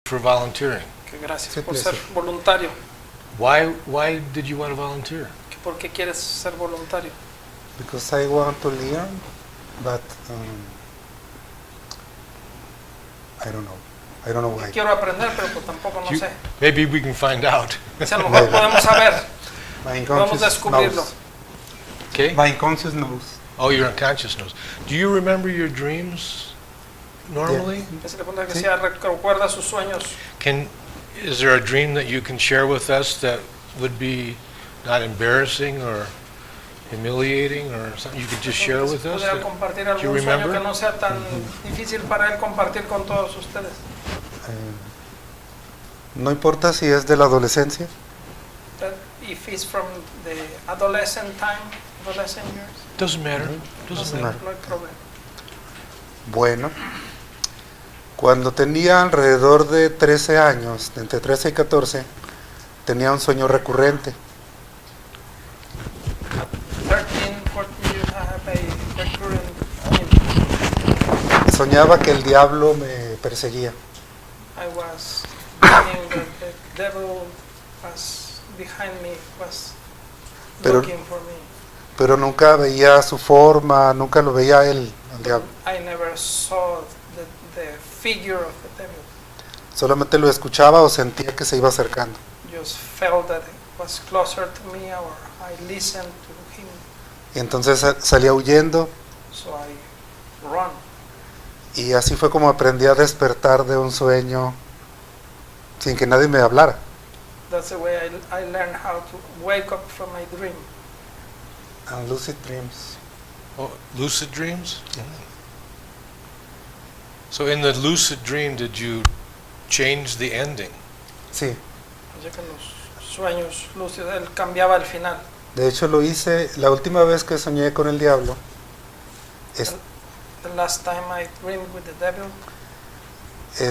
for volunteering. Que gracias Sí, por pleasure. ser voluntario. Why did you want to volunteer? Que ¿Por qué quieres ser voluntario? Because I want to learn, but I don't know. I don't know why. Quiero aprender, pero pues tampoco no You- sé. Maybe we can find out. Si a lo mejor podemos saber, My podemos unconscious descubrirlo. knows. Okay? My unconscious knows. Oh, your unconscious knows. Do you remember your dreams normally? Esa es la pregunta que Sí. decía, recuerda sus sueños. Is there a dream that you can share with us that would be not embarrassing or humiliating or something you could just share with us? ¿Pudiera compartir algún sueño remember? que no sea tan difícil para él compartir con todos ustedes? No importa si es de la adolescencia. That if it's from the adolescent years, Doesn't matter. Doesn't matter. no hay problema. Bueno, cuando tenía alrededor de 13 años, entre 13 y 14, tenía un sueño recurrente. 13, 14 years, I have a recurring dream. Soñaba que el diablo me perseguía. I was thinking that the devil was behind me, was Pero- looking for me. Pero nunca veía su forma, nunca lo veía a él, al diablo. I never saw the figure of the devil. Solamente lo escuchaba o sentía que se iba acercando. Just felt that it was closer to me, or I listened to him, Y entonces salía huyendo so I run. y así fue como aprendí a despertar de un sueño sin que nadie me hablara. That's the way I learned how to wake up from my dream. And lucid dreams. Oh, lucid dreams? So in the lucid dream, did you change the ending? Sí, Así que en los sueños lúcidos él cambiaba el final. de hecho lo hice la última vez que soñé con el diablo. The last time I dreamed with the devil,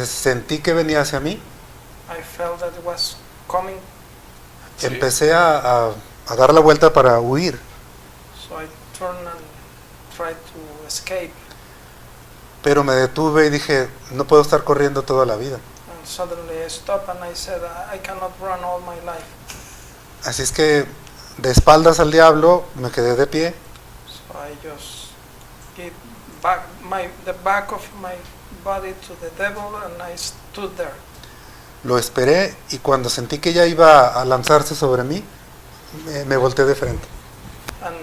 Sentí que venía hacia mí. I felt that it was coming, Sí. Empecé a dar la vuelta para huir, so I turned and tried to escape. pero me detuve y dije, no puedo estar corriendo toda la vida. And suddenly I stopped and I said, I cannot run all my life. Así es que de espaldas al diablo me quedé de pie So I just gave back the back of my body to the devil and I stood there. lo esperé y cuando sentí que ya iba a lanzarse sobre mí, me volteé de frente. And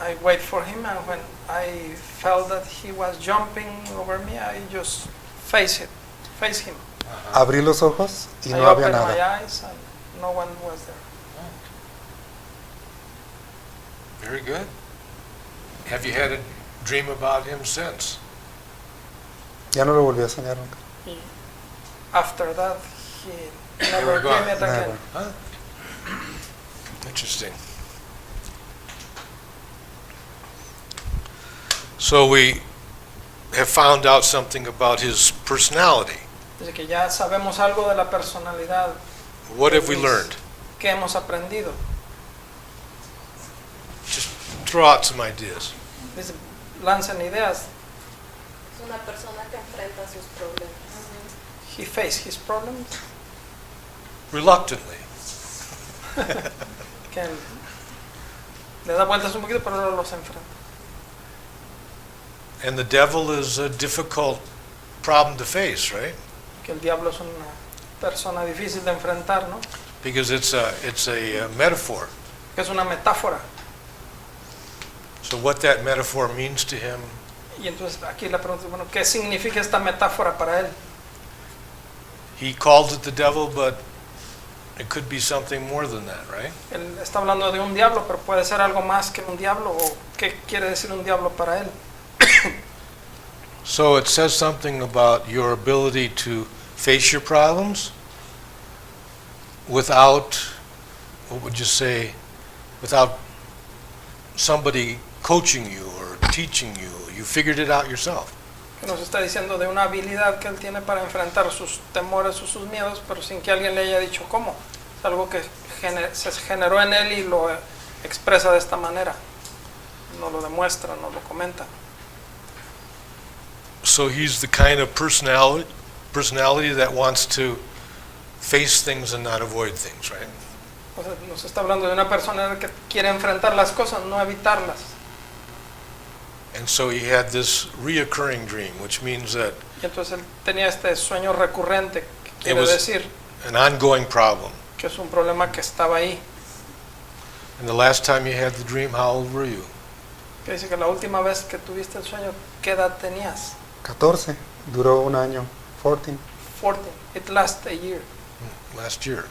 I wait for him, and when I felt that he was jumping over me, I just face him. Abrí los ojos y I no había opened my nada. eyes and no one was there. Very good. Have you had a dream about him since? Ya no lo volví a soñar nunca. After that, he Never never gone. dreamed it again. Never. Huh? Interesting. So we have found out something about his personality. Desde que ya sabemos algo de la personalidad, What have we learned? que hemos aprendido. Just throw out some ideas. Dice, lancen ideas. Es una persona que enfrenta sus problemas. He faced his problems. Reluctantly. Que le da vueltas un poquito, pero no los enfrenta. And the devil is a difficult problem to face, right? Que el diablo es una persona difícil de enfrentar, ¿no? Because it's a metaphor. Que es una metáfora. So what that metaphor means to him, Y entonces aquí la pregunta es, bueno, ¿qué significa esta metáfora para él? he calls it the devil, but it could be something more than that, right? Él está hablando de un diablo, pero puede ser algo más que un diablo, o ¿qué quiere decir un diablo para él? So it says something about your ability to face your problems without, what would you say, without somebody coaching you or teaching you. You figured it out yourself. Que nos está diciendo de una habilidad que él tiene para enfrentar sus temores o sus miedos, pero sin que alguien le haya dicho cómo. Es algo que se generó en él y lo expresa de esta manera. No lo demuestra, no lo comenta. So he's the kind of personality that wants to face things and not avoid things, right? O sea, nos está hablando de una persona que quiere enfrentar las cosas, no evitarlas. And so he had this reoccurring dream, which means that Y entonces él tenía este sueño recurrente, que quiere was- decir an ongoing problem. que es un problema que estaba ahí. And the last time you had the dream, how old were you? Que dice que la última vez que tuviste el sueño, ¿qué edad tenías? 14, duró un año, 14. 14. It lasts a year. Last year.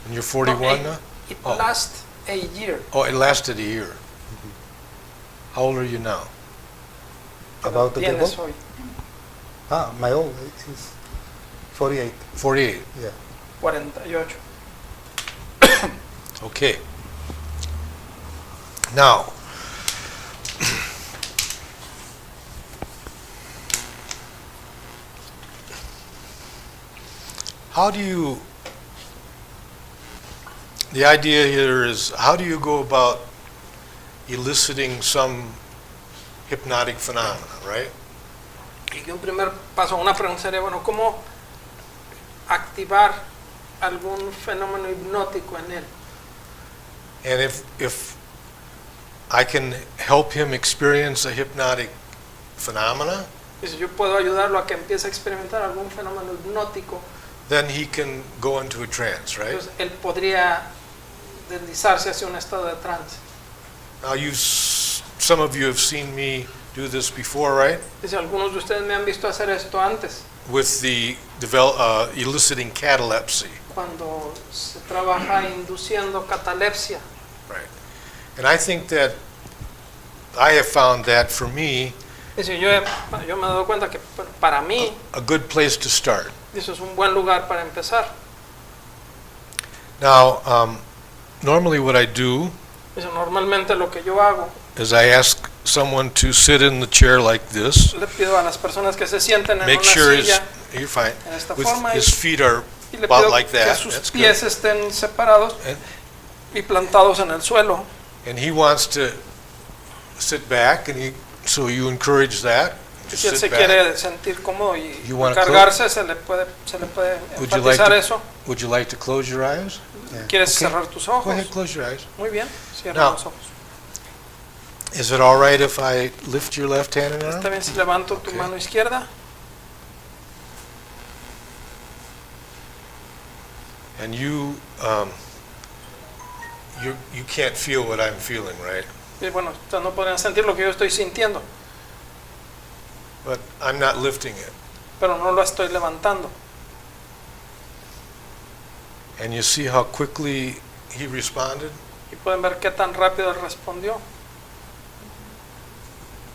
And you're 41 No, now? It Oh. lasts a year. Oh, it lasted a year. How old are you now? ¿Qué edad About the tienes devil? hoy? My old is 48. 48. Yeah. 48. Okay. Now, how do you, the idea here is, how do you go about eliciting some hypnotic phenomena, right? Y que un primer paso, una pregunta sería, bueno, ¿cómo activar algún fenómeno hipnótico en él? And if I can help him experience a hypnotic phenomena, Y si yo puedo ayudarlo a que empiece a experimentar algún fenómeno hipnótico, then he can go into a trance, right? entonces él podría deslizarse hacia un estado de trance. Now some of you have seen me do this before, right? Dice, algunos de ustedes me han visto hacer esto antes, With the eliciting catalepsy, cuando se trabaja induciendo catalepsia. right? And I think that I have found that for me Dice, yo me he dado cuenta que para mí, a good place to start. dice, es un buen lugar para empezar. Now, normally what I do Dice, normalmente lo que yo hago, is I ask someone to sit in the chair like this, le pido a las personas que se sienten en make una sure silla you're fine, en esta with forma his feet are y le about pido like que that. sus That's pies good. estén separados And- y plantados en el suelo. And he wants to sit back, and so you encourage that. Y si él Sit se back. quiere sentir cómodo y You wanna cargarse, se le puede Would you like enfatizar to- eso. Would you like to close your eyes? Yeah. ¿Quieres Okay. cerrar tus Go ojos? ahead, close your eyes. Muy bien, cierra Now, los ojos. Is it all right if I lift your left hand and ¿Está arm? bien si levanto tu Okay. mano izquierda? And you can't feel what I'm feeling, right? Y bueno, ustedes no podrían sentir lo que yo estoy sintiendo, But I'm not lifting it. pero no lo estoy levantando. And you see how quickly he responded? Y pueden ver qué tan rápido él respondió.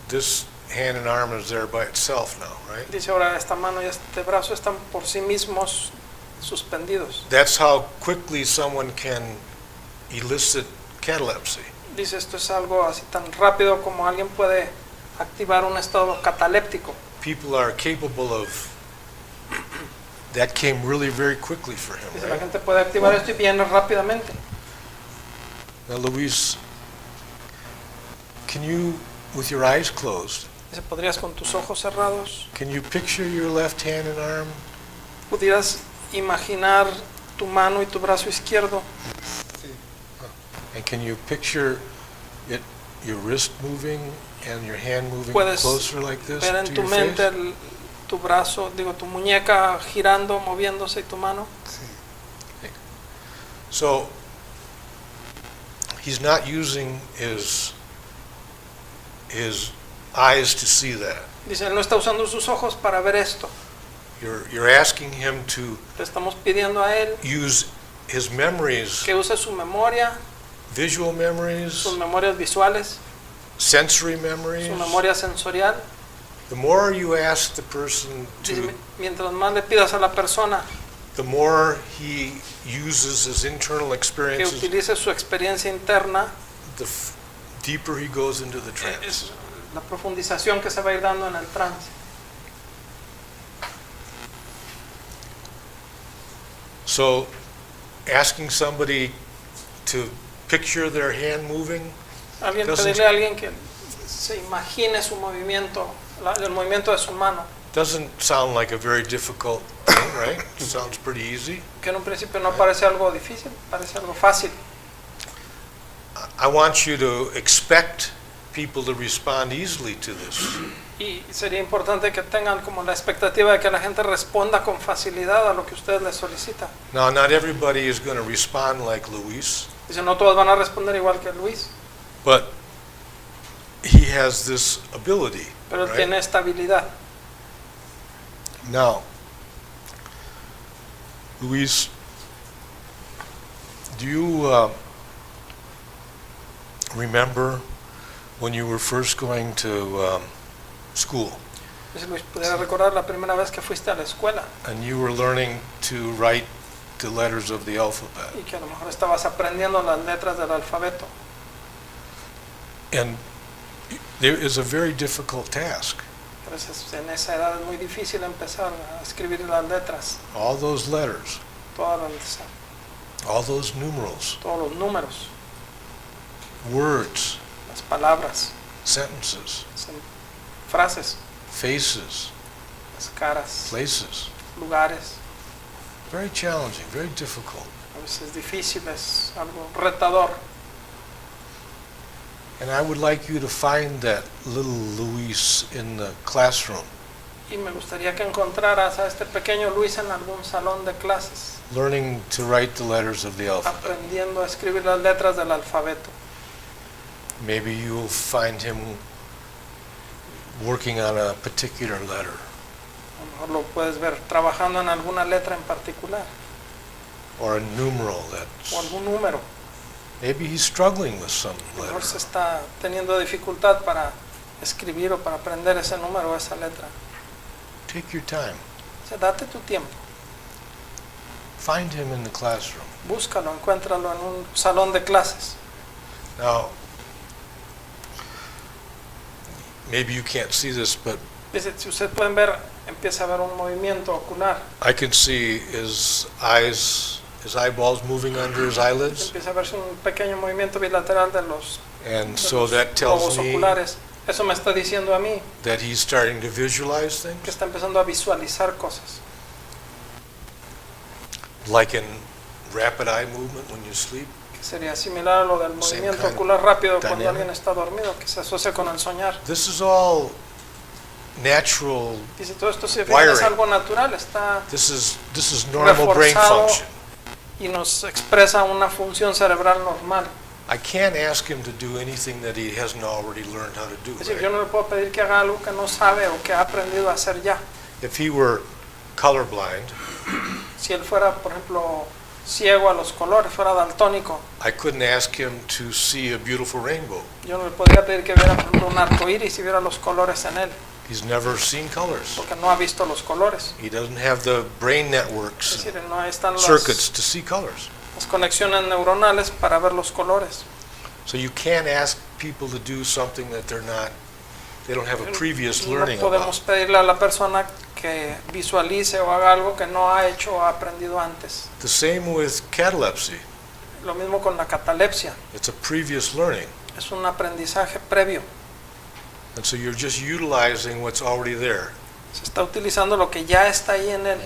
This hand and arm is there by itself now, right? Dice, ahora esta mano y este brazo están por sí mismos suspendidos. That's how quickly someone can elicit catalepsy. Dice, esto es algo así tan rápido como alguien puede activar un estado cataléptico. People are capable of, that came really very quickly for him, Dice, la right? gente puede activar esto y viene rápidamente. Now, Luis, can you, with your eyes closed, Dice, ¿podrías con tus ojos cerrados? can you picture your left hand and arm? ¿Pudieras imaginar tu mano y tu brazo izquierdo? And can you picture it, your wrist moving and your hand moving Puedes closer like this ver en to tu your mente face? tu brazo, digo, tu muñeca girando, moviéndose y tu mano. Sí. So, he's not using his eyes to see that. Dice, él no está usando sus ojos para ver esto. You're asking him to Le estamos pidiendo a él use his memories, que use su memoria, visual memories, sus memorias visuales, sensory memories. su memoria sensorial. The more you ask the person Dice, to, mientras más le pidas a la persona the more he uses his internal que experiences, utilice su experiencia interna, the deeper he goes into the trance. es la profundización que se va a ir dando en el trance. So, asking somebody to picture their hand moving, Alguien Doesn't- pedirle a alguien que se imagine su movimiento, el movimiento de su mano, Doesn't sound like a very difficult thing, right? Sounds pretty easy. Que en un principio no parece algo difícil, parece algo fácil. I want you to expect people to respond easily to this. Y sería importante que tengan como la expectativa de que la gente responda con facilidad a lo que ustedes les solicitan. Now, not everybody is going to respond like Luis, Dice, no todos van a responder igual que Luis, but he has this ability, pero él right? tiene esta habilidad. Now, Luis, do you remember when you were first going to school Dice Luis, pudiera recordar la primera vez que fuiste a la escuela and you were learning to write the letters of the alphabet? y que a lo mejor estabas aprendiendo las letras del alfabeto. And there is a very difficult task. Entonces, en esa edad es muy difícil empezar a escribir las letras, All those letters, todas all those numerals, todos los números, words, las palabras, sentences, frases, faces, las caras, places. lugares. Very challenging, very difficult. A veces es difícil, es algo retador. And I would like you to find that little Luis in the classroom, Y me gustaría que encontraras a este pequeño Luis en algún salón de clases, learning to write the letters of the alphabet. aprendiendo a escribir las letras del alfabeto. Maybe you'll find him working on a particular letter. A lo mejor lo puedes ver trabajando en alguna letra en particular, Or a numeral o that's, algún número. maybe he's struggling with some A lo mejor se letter. está teniendo dificultad para escribir o para aprender ese número o esa letra. Take your time. O sea, date tu tiempo, Find him in the classroom. búscalo, encuéntralo en un salón de clases. Now, maybe you can't see this, but Dice, si ustedes pueden ver, empieza a ver un movimiento ocular. I can see his eyes, his eyeballs moving under his eyelids. Empieza a verse un pequeño movimiento bilateral de los And so that globos tells me oculares. Eso me está diciendo a mí that he's starting to visualize que things, está empezando a visualizar cosas. like in rapid eye movement when you sleep. Que sería similar a lo del Same movimiento kind of ocular rápido cuando dynamic. alguien está dormido, que se asocia con el soñar. This is all natural. Dice, todo esto si fijan, es Wiring. algo natural, está This is normal brain reforzado function. y nos expresa una función cerebral normal. I can't ask him to do anything that he hasn't already learned how to do. Es decir, right? yo no le puedo pedir que haga algo que no sabe o que ha aprendido a hacer ya. If he were colorblind, Si él fuera, por ejemplo, ciego a los colores, fuera daltónico, I couldn't ask him to see a beautiful rainbow. yo no le podría pedir que viera, por ejemplo, un arco iris y viera los colores en él, He's never seen colors. porque no ha visto los colores. He doesn't have the brain Es networks decir, and no están circuits to see colors. las conexiones neuronales para ver los colores. So you can't ask people to do something that they don't have a previous No learning podemos about. pedirle a la persona que visualice o haga algo que no ha hecho o ha aprendido antes. The same with catalepsy. Lo mismo con la catalepsia, It's a previous learning. es un aprendizaje previo. And so you're just utilizing what's already there. Se está utilizando lo que ya está ahí en él.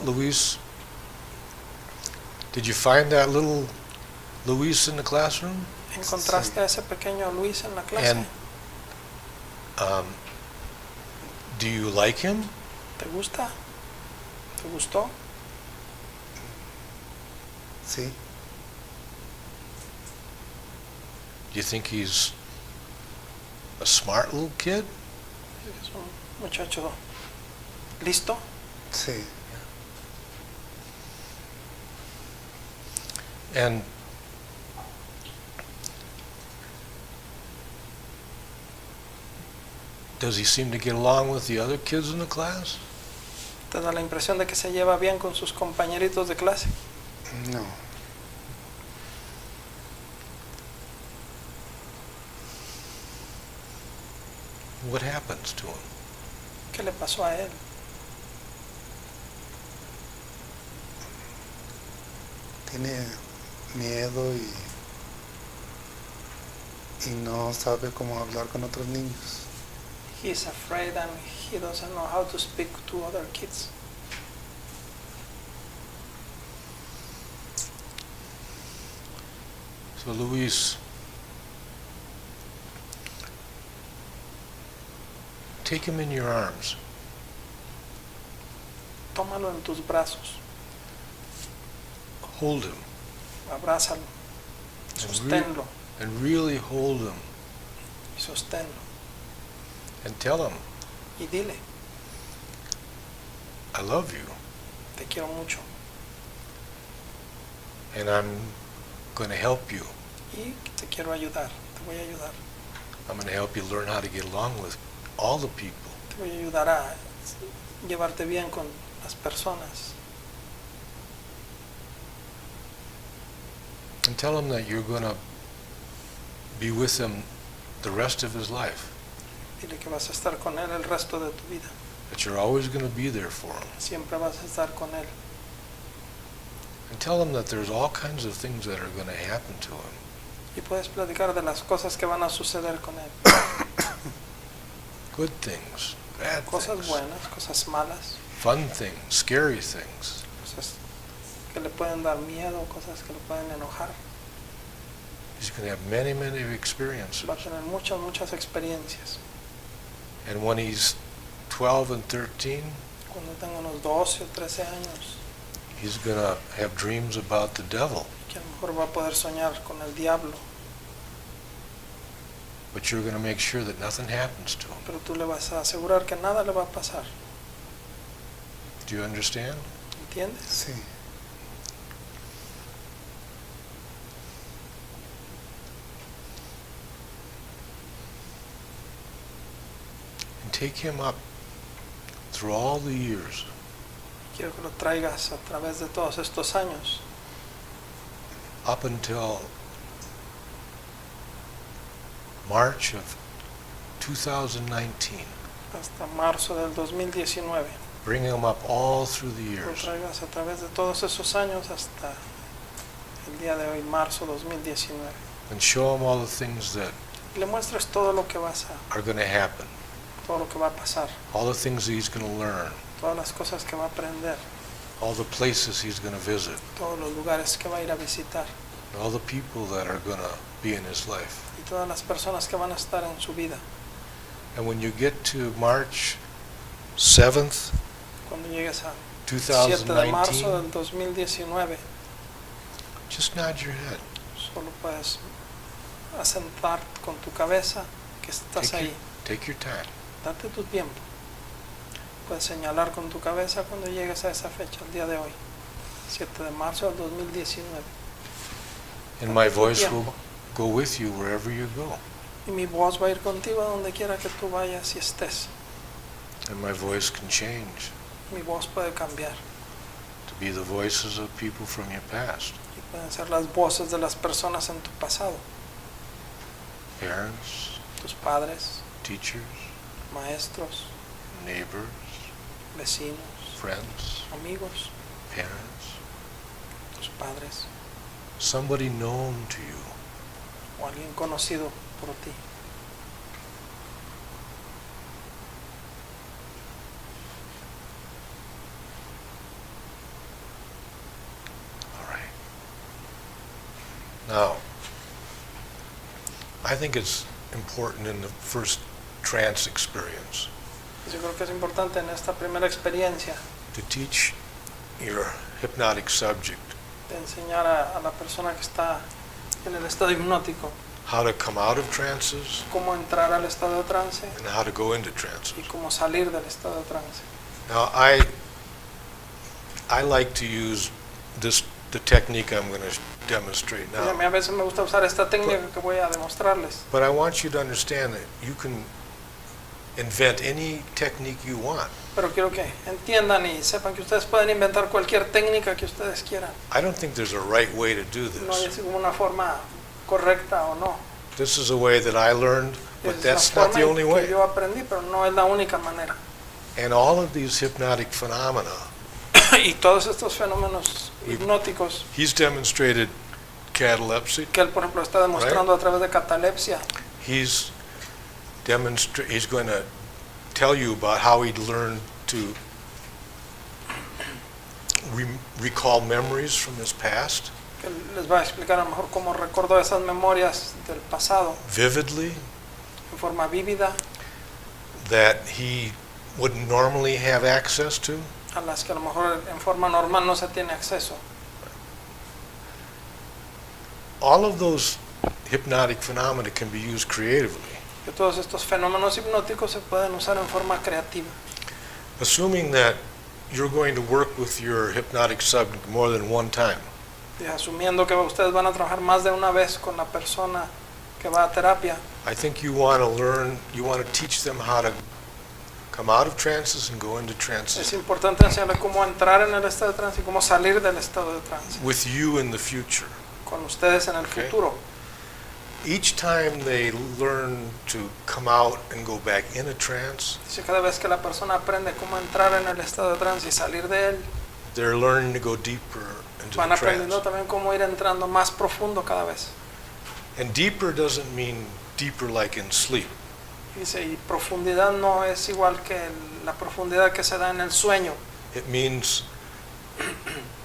Luis, did you find that little Luis in the classroom? ¿Encontraste a ese pequeño Luis en la clase? And do you like him? ¿Te gusta? ¿Te gustó? Sí, Do you think he's a smart little kid? Es un muchacho listo. sí. And does he seem to get along with the other kids in the class? ¿Te da la impresión de que se lleva bien con sus compañeritos de clase? No. What happens to him? ¿Qué le pasó a él? Tiene miedo y no sabe cómo hablar con otros niños. He's afraid and he doesn't know how to speak to other kids. So Luis, take him in your arms. Tómalo en tus brazos, Hold him. abrázalo, sosténlo And really hold him. y sosténlo. And tell him, Y dile, I love you. te quiero mucho And I'm going to help you. y te quiero ayudar, te voy a ayudar. I'm going to help you learn how to get along with all the people. Te voy a ayudar a llevarte bien con las personas. And tell him that you're going to be with him the rest of his life. Dile que vas a estar con él el resto de tu vida. That you're always going to be there for him. Siempre vas a estar con él. And tell him that there's all kinds of things that are going to happen to him. Y puedes platicar de las cosas que van a suceder con él. Good things, bad Cosas things, buenas, cosas malas, fun things, scary things. cosas que le pueden dar miedo, cosas que le pueden enojar. He's going to have many, many experiences. Va a tener muchas, muchas experiencias. And when he's 12 and 13, Cuando tenga unos 12 o 13 años, he's going to have dreams about the devil. que a lo mejor va a poder soñar con el diablo, But you're going to make sure that nothing happens to him. pero tú le vas a asegurar que nada le va a pasar. Do you understand? ¿Entiendes? Sí. And take him up through all the years. Quiero que lo traigas a través de todos estos años, Up until March of 2019. hasta marzo del 2019. Bring him up all through the Lo years. traigas a través de todos esos años hasta el día de hoy, marzo 2019. And show him all the things that Y le muestres todo lo que are going to happen. todo lo que va a pasar, All the things that he's going to learn. todas las cosas que va a aprender, All the places he's going to visit. todos los lugares que va a ir a visitar All the people that are going to be in his life. y todas las personas que van a estar en su vida. And when you get to March 7th, Cuando llegues a 7 de marzo 2019, del 2019, just nod your head. solo puedes asentar con tu cabeza que estás ahí. Take your time. Date tu tiempo. Puedes señalar con tu cabeza cuando llegues a esa fecha, el día de hoy, 7 de marzo del 2019. And my voice will go with you wherever you go. Y mi voz va a ir contigo a donde quiera que tú vayas y estés. And my voice can change Mi voz puede cambiar to be the voices of people from your past. y pueden ser las voces de las personas en tu pasado. Parents, Tus padres, teachers, maestros, neighbors, vecinos, friends, amigos, parents, tus padres somebody known to you. o alguien conocido por ti. All right. Now, I think it's important in the first trance experience Yo creo que es importante en esta primera experiencia to teach your hypnotic subject de enseñar a la persona que está en el estado hipnótico how to come out of trances cómo entrar al estado de trance and how to go into trances. y cómo salir del estado de trance. Now, I like to use the technique I'm going to demonstrate Y a mí now. a veces me gusta usar esta técnica que voy a demostrarles, But I want you to understand that you can invent any technique you want. pero quiero que entiendan y sepan que ustedes pueden inventar cualquier técnica que ustedes quieran. I don't think there's a right way to do No hay this. así como una forma correcta o no. This is a way that I learned, but Es that's la not the forma only en que way. yo aprendí, pero no es la única manera. And all of these hypnotic phenomena, Y todos estos fenómenos hipnóticos he's demonstrated catalepsy, que él, por ejemplo, está demostrando a través de catalepsia, he's going to tell you about how he learned to recall memories from his past que les va a explicar a lo mejor cómo recordó esas memorias del pasado vividly en forma vívida, that he wouldn't normally have access to. a las que a lo mejor en forma normal no se tiene acceso. All of those hypnotic phenomena can be used creatively, Que todos estos fenómenos hipnóticos se pueden usar en forma creativa. assuming that you're going to work with your hypnotic subject more than one time. Y asumiendo que ustedes van a trabajar más de una vez con la persona que va a terapia, I think you want to learn, you want to teach them how to come out of trances and go into es trances importante enseñarles cómo entrar en el estado de trance y cómo salir del estado de trance with you in the future. con ustedes en el Okay. futuro. Each time they learn to come out and go back in a trance, Dice, cada vez que la persona aprende cómo entrar en el estado de trance y salir de él, they're learning to go deeper into van the aprendiendo trance. también cómo ir entrando más profundo cada vez. And deeper doesn't mean deeper like in sleep. Y dice, y profundidad no es igual que la profundidad que se da en el sueño. It means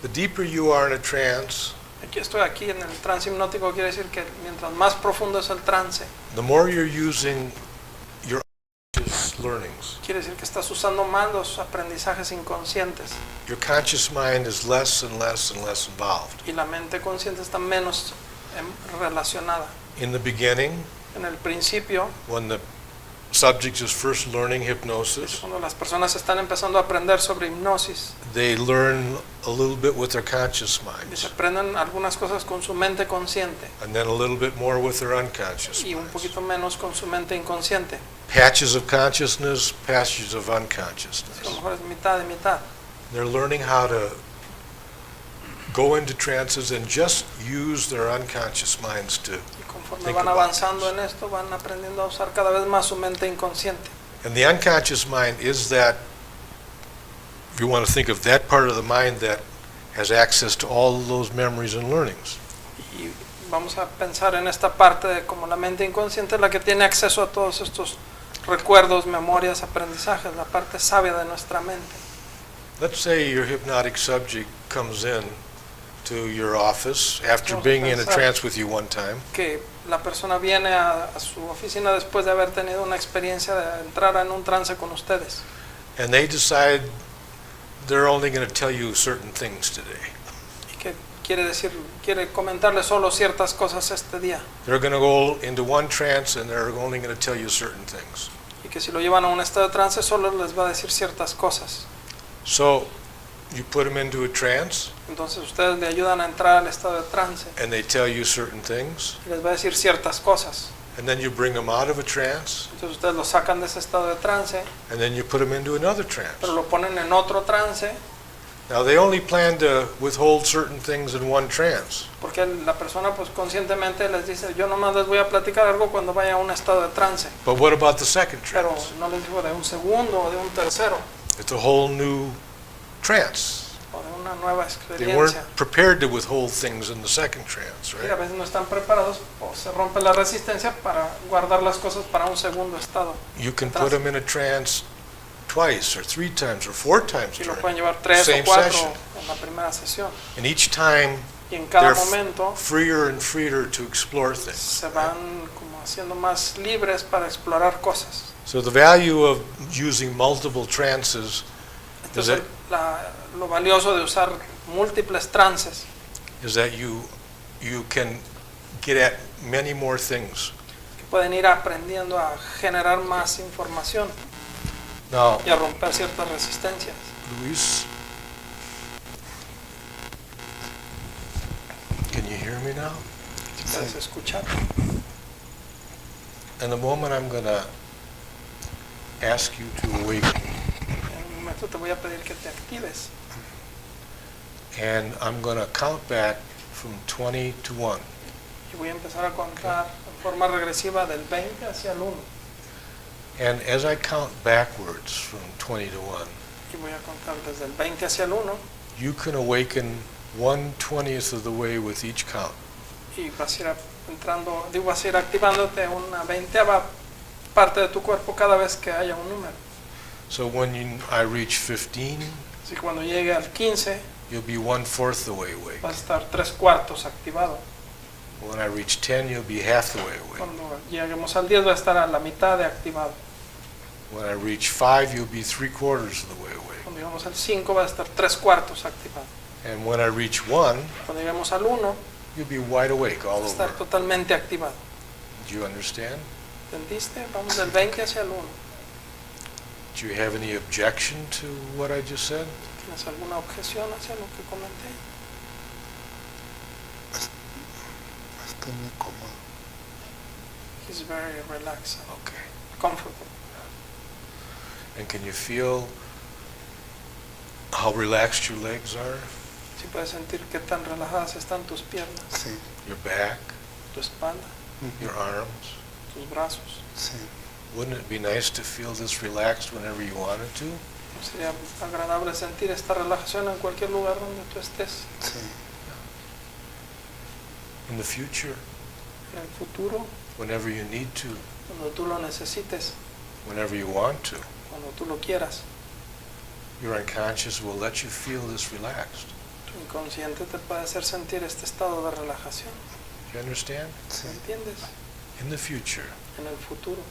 the deeper you are in a trance, Aquí en el trance hipnótico, quiere decir que mientras más profundo es el trance, the more you're using your conscious learnings. quiere decir que estás usando más los aprendizajes inconscientes Your conscious mind is less and less and less involved. y la mente consciente está menos relacionada. In the beginning, En el principio, when the subject is first learning hypnosis, cuando las personas están empezando a aprender sobre hipnosis, they learn a little bit with their conscious y se minds, aprenden algunas cosas con su mente consciente and then a little bit more with their unconscious y un minds. poquito menos con su mente inconsciente. Patches of consciousness, patches of A lo unconsciousness. mejor es mitad y mitad. They're learning how to go into trances and just use their unconscious minds to, Y conforme think van about avanzando en esto, van aprendiendo a usar cada vez más su mente inconsciente. and the unconscious mind is that, if you want to think of that part of the mind that has access to all of those memories and learnings. Y vamos a pensar en esta parte de como la mente inconsciente es la que tiene acceso a todos estos recuerdos, memorias, aprendizajes, la parte sabia de nuestra mente. Let's say your hypnotic subject comes in to your office after Vamos a being in a pensar trance with you one time, Que la persona viene a su oficina después de haber tenido una experiencia de entrar en un trance con ustedes and they decide they're only going to tell you certain things today. y que quiere comentarle solo ciertas cosas este día They're going to go into one trance and they're only going to tell you certain things. y que si lo llevan a un estado de trance solo les va a decir ciertas cosas. So you put them into a trance Entonces ustedes le ayudan a entrar al estado de trance and they tell you certain things, y les va a decir ciertas cosas. and then you bring them out of a trance Entonces ustedes lo sacan de ese estado de trance, and then you put them into another trance. pero lo ponen en otro trance Now they only plan to withhold certain things in one trance, porque la persona pues conscientemente les dice, yo nomás les voy a platicar algo cuando vaya a un estado de trance, but what about the second pero trance? no les digo de un segundo o de un tercero It's a whole new trance. o de una nueva They weren't experiencia. prepared to withhold things in the second trance, Y a right? veces no están preparados o se rompe la resistencia para guardar las cosas para un segundo estado. You can put them in a trance twice or three times or four times Y lo during pueden llevar 3 same o 4 session. en la primera sesión. And each time Y en cada they're momento freer and freer to explore things. se van como haciendo más libres para explorar cosas. So the value of using multiple trances Entonces, it- lo valioso de usar múltiples trances is that you can get at many more things. que pueden ir aprendiendo a generar más información Now, y a romper ciertas resistencias. Luis, can you hear me now? Si puedes escuchar. In a moment, I'm going to ask you to awaken, En un momento te voy a pedir que te actives and I'm going to count back from 20 to 1. y voy a empezar a contar en forma regresiva del 20 hacia el 1 And as I count backwards from 20 to 1, y voy a contar desde el 20 hacia el 1 you can awaken 1/20th of the way with each count. y vas a ir entrando, vas a ir activándote una 20ava parte de tu cuerpo cada vez que haya un número. So when I reach 15, Así que cuando llegue al 15, you'll be 1/4 the way awake. vas a estar 3/4 activado. When I reach 10, you'll be half the way awake. Cuando lleguemos al 10, va a estar a la mitad de activado. When I reach 5, you'll be 3/4 of the way awake. Cuando lleguemos al 5, va a estar 3/4 activado. And when I reach 1, Cuando lleguemos al 1, you'll be wide awake all va a estar over. totalmente activado. Do you understand? ¿Entendiste? Vamos del 20 hacia el 1. Do you have any objection to what I just said? ¿Tienes alguna objeción hacia lo que comenté? Estoy muy cómodo. He's very relaxed, Okay. comfortable. And can you feel how relaxed your legs are? Si puedes sentir qué tan relajadas están tus piernas, Sí. Your back? tu espalda, Your arms? tus brazos. Sí. Wouldn't it be nice to feel this relaxed whenever you wanted to? ¿No sería agradable sentir esta relajación en cualquier lugar donde tú estés? Sí. In the future, En el futuro, whenever you need to, cuando tú lo necesites, whenever you want to, cuando tú lo quieras, your unconscious will let you feel this relaxed. tu inconsciente te puede hacer sentir este estado de relajación. Do you understand? Sí. ¿Me entiendes? In the future, En el futuro,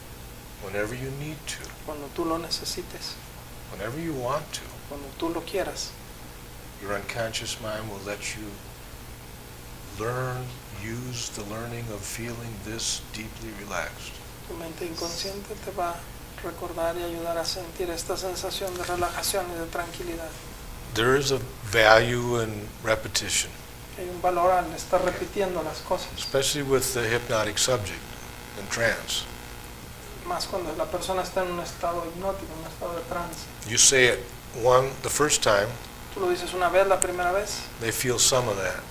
whenever you need to, cuando tú lo necesites, whenever you want to, cuando tú lo quieras, your unconscious mind will let you use the learning of feeling this deeply relaxed. tu mente inconsciente te va a recordar y ayudar a sentir esta sensación de relajación y de tranquilidad. There is a value in repetition, Hay un valor al estar repitiendo las cosas, especially with the hypnotic subject and trance. más cuando la persona está en un estado hipnótico, en un estado de trance. You say it the first time, Tú lo dices una vez, la primera vez, they feel some of that,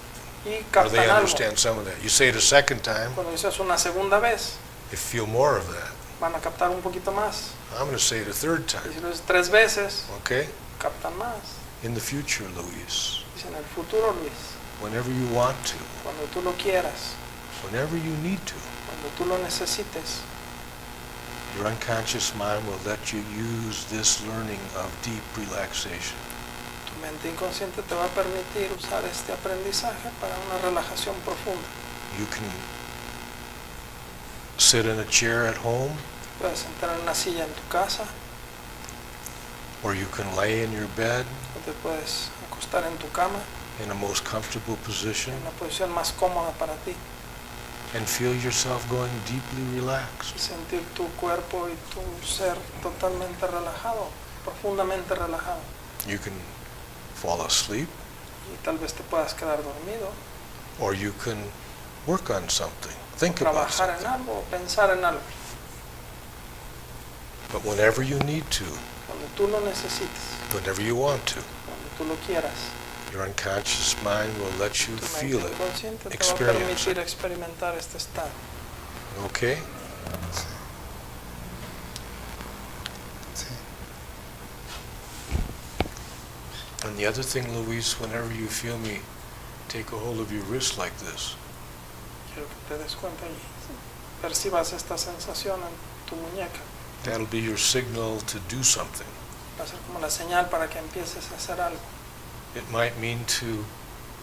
y or captan they algo. understand some of that. You say it a second time, Cuando dices una segunda vez, they feel more of that. van a captar un poquito más. I'm going to say it a third Y time, si lo dices 3 veces, okay? captan más. In the future, Luis, Dice en el futuro, Luis, whenever you want to, cuando tú lo quieras, whenever you need to, cuando tú lo necesites, your unconscious mind will let you use this learning of deep relaxation. tu mente inconsciente te va a permitir usar este aprendizaje para una relajación profunda. You can sit in a chair at home, Puedes sentar en una silla en tu casa, or you can lay in your bed o te puedes acostar en tu cama, in a most comfortable position en una posición más cómoda para ti, and feel yourself going deeply y relaxed. sentir tu cuerpo y tu ser totalmente relajado, profundamente relajado. You can fall asleep, Y tal vez te puedas quedar dormido, or you can work on something, think o about trabajar en something. algo, o pensar en algo. But whenever you need to, Cuando tú lo necesites, whenever you want to, cuando tú lo quieras, your unconscious mind will let you tu feel mente it, inconsciente te va a experience permitir it. experimentar este estado. Okay? Sí. And the other thing, Luis, whenever you feel me take a hold of your wrist like this, Quiero que te des cuenta y percibas esta sensación en tu muñeca. that'll be your signal to do something. Va a ser como la señal para que empieces a hacer algo. It might mean to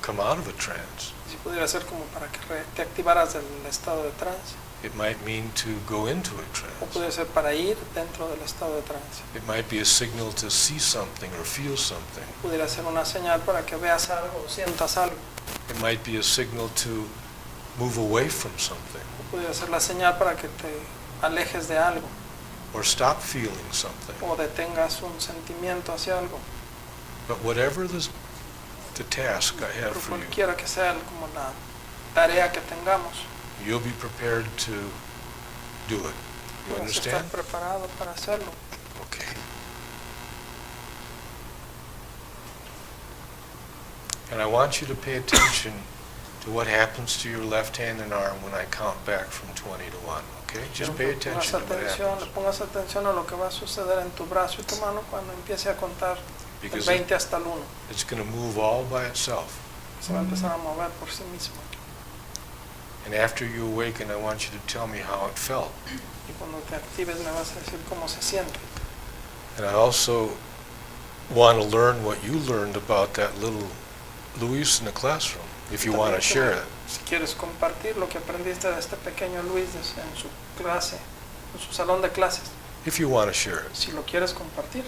come out of a trance. Si pudiera ser como para que te activaras del estado de trance, It might mean to go into a o trance. pudiera ser para ir dentro del estado de trance. It might be a signal to see something or feel something. Pudiera ser una señal para que veas algo o sientas algo. It might be a signal to move away from something O pudiera ser la señal para que te alejes de algo or stop feeling something. o detengas un sentimiento hacia algo. But whatever the task I have Por for you, cualquiera que sea como la tarea que tengamos, you'll be prepared to do it. You vas a estar understand? preparado para hacerlo. Okay. And I want you to pay attention to what happens to your left hand and arm when I count back from 20 to 1, okay? Just pay Quiero que pongas attention to what atención, happens. le pongas atención a lo que va a suceder en tu brazo y tu mano cuando empiece a contar del Because 20 hasta el 1. it's going to move all by itself. Se va a empezar a mover por sí mismo. And after you awaken, I want you to tell me how it felt. Y cuando te actives me vas a decir cómo se siente. And I also want to learn what you learned about that little Luis in the classroom, if you want to share it. Si quieres compartir lo que aprendiste de este pequeño Luis en su clase, en su salón de clases, If you want to share it. si lo quieres compartir.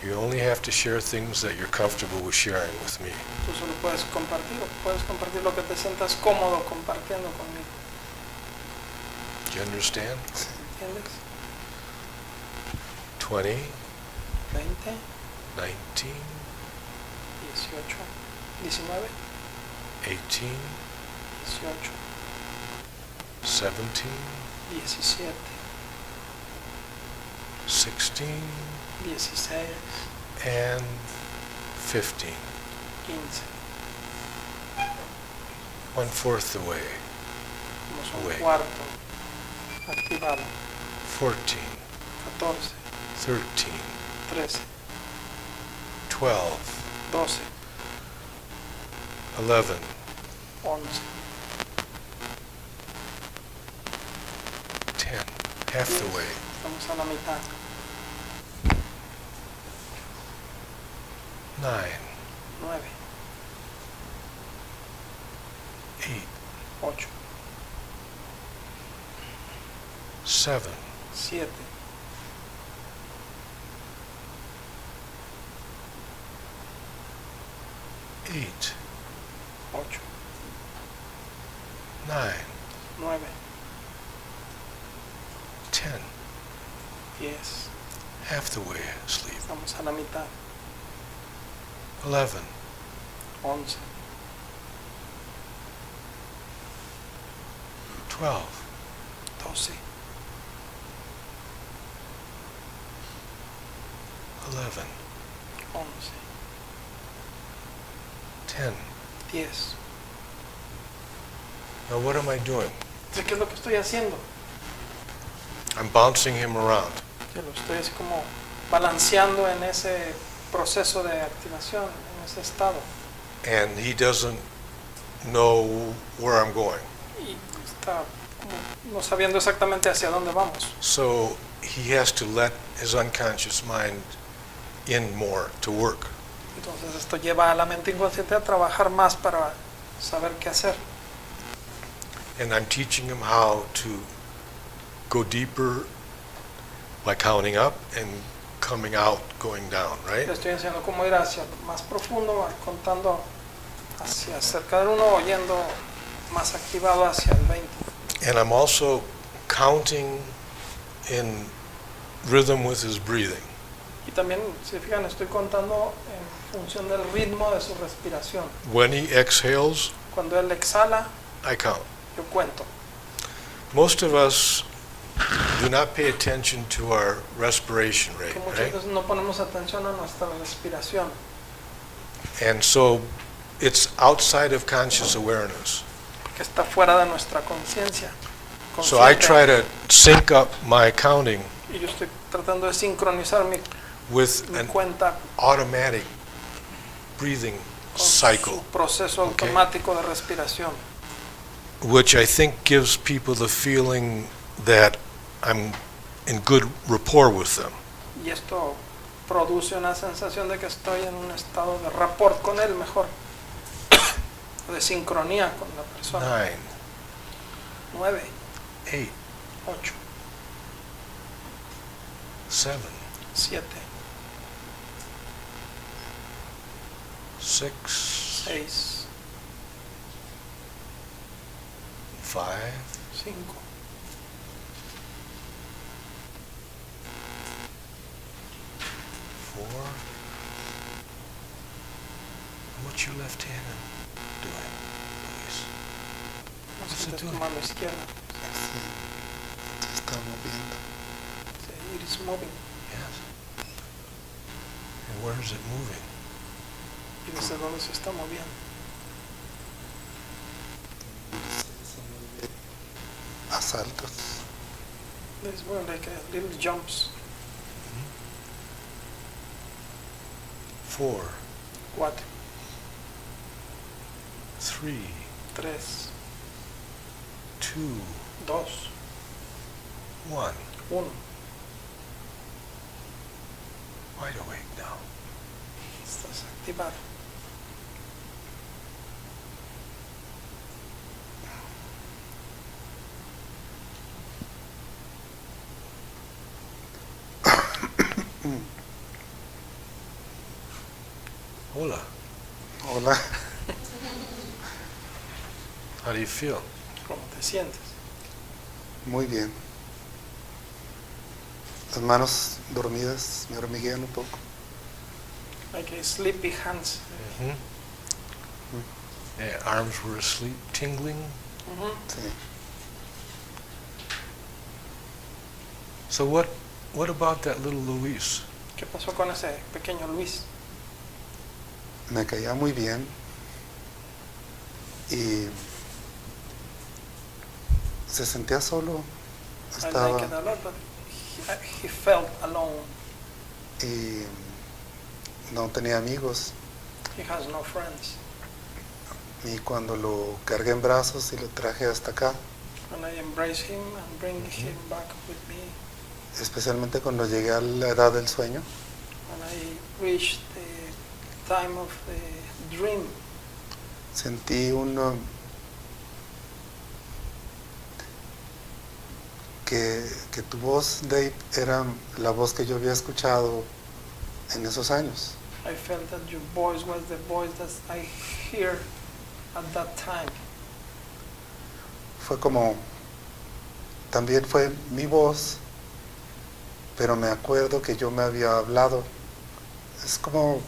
You only have to share things that you're comfortable with sharing with me. Tú solo puedes compartir lo que te sientas cómodo compartiendo conmigo. Do you understand? ¿Entiendes? 20, 20, 19, 18, 19, 18, 18, 17, 17, 16, 16, and 15. 15. 1/4 the way. Como Away. un cuarto activado. 14, 14, 13, 13, 12, 12, 11, 11, 10, half the way. Estamos a la mitad. 9, 9, 8, 8, 7, 7, 8, 8, 9, 9, 10, 10. half the way asleep. Estamos a la mitad. 11, 11, 12, 12, 11, 11, 10. 10. Now what am I doing? Entonces, ¿qué es lo que estoy haciendo? I'm bouncing him around. Yo lo estoy así como balanceando en ese proceso de activación, en ese estado. And he doesn't know where I'm going. Y está como no sabiendo exactamente hacia dónde vamos. So he has to let his unconscious mind in more to work. Entonces esto lleva a la mente inconsciente a trabajar más para saber qué hacer. And I'm teaching him how to go deeper by counting up and coming out, going down, right? Le estoy enseñando cómo ir hacia lo más profundo, contando hacia cerca del 1, yendo más activado hacia el 20. And I'm also counting in rhythm with his breathing. Y también, si se fijan, estoy contando en función del ritmo de su respiración. When he exhales, Cuando él exhala, I count. yo cuento. Most of us do not pay attention to our respiration rate, Que muchas right? veces no ponemos atención a nuestra respiración. And so it's outside of conscious awareness. Que está fuera de nuestra conciencia. So I consciente. try to sync up my counting Y yo estoy tratando de sincronizar mi with an cuenta automatic breathing con cycle, su proceso Okay. automático de respiración. which I think gives people the feeling that I'm in good rapport with them. Y esto produce una sensación de que estoy en un estado de rapport con él mejor, de sincronía con la persona. 9, 9, 8, 8, 7, 7, 6, 6, 5, 5, 4. What's your left hand doing, Luis? no What's it sientes tu doing? mano izquierda. Así se está moviendo. It is moving. Yes. And where is it moving? ¿Y desde dónde se está moviendo? Se mueve a saltos. There's more like little jumps. 4, 4, 3, 3, 2, 2, 1. 1. Wide awake now. Estás activado. Hola. Hola. How do you feel? ¿Cómo te sientes? Muy bien. Las manos dormidas me hormiguean un poco. Like a sleepy hands. Arms were asleep, tingling. Ujú. Sí. So what about that little Luis? ¿Qué pasó con ese pequeño Luis? Me caía muy bien y se sentía solo. I like it Estaba a lot, but he felt alone. y no tenía amigos. He has no friends. Y cuando lo cargué en brazos y lo traje hasta acá, And I embrace him and bring him back with me. especialmente cuando llegué a la edad del sueño, When I reached the time of the dream, sentí que tu voz, Dave, era la voz que yo había escuchado en esos años. I felt that your voice was the voice that I hear at that time. Fue como, también fue mi voz, pero me acuerdo que yo me había hablado. Es como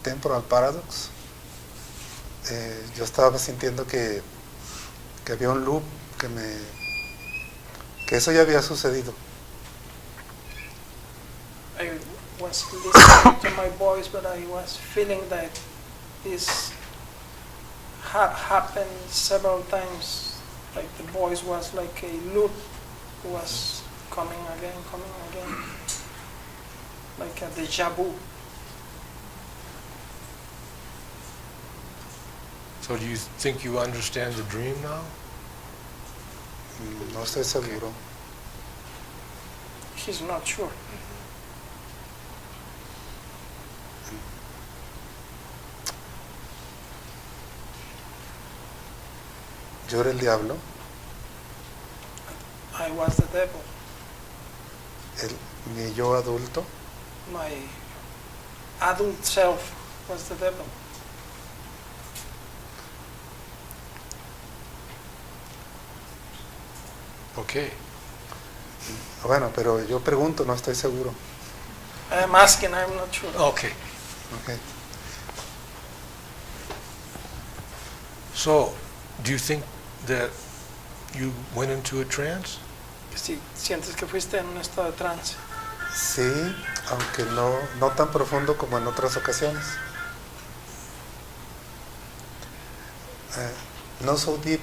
temporal paradox. Yo estaba sintiendo que había un loop, que eso ya había sucedido. I was listening to my voice, but I was feeling that this happened several times. Like the voice was like a loop, was coming again, like a déjà vu. So do you think you understand the dream now? No estoy seguro. He's not sure. Yo era el diablo, I was the devil. mi yo adulto, My adult self was the devil. Okay. bueno, pero yo pregunto, no estoy seguro. I'm asking, I'm not sure. Okay. Okay. So, do you think that you went into a trance? Si sientes que fuiste en un estado de trance. Sí, aunque no tan profundo como en otras ocasiones. Not so deep.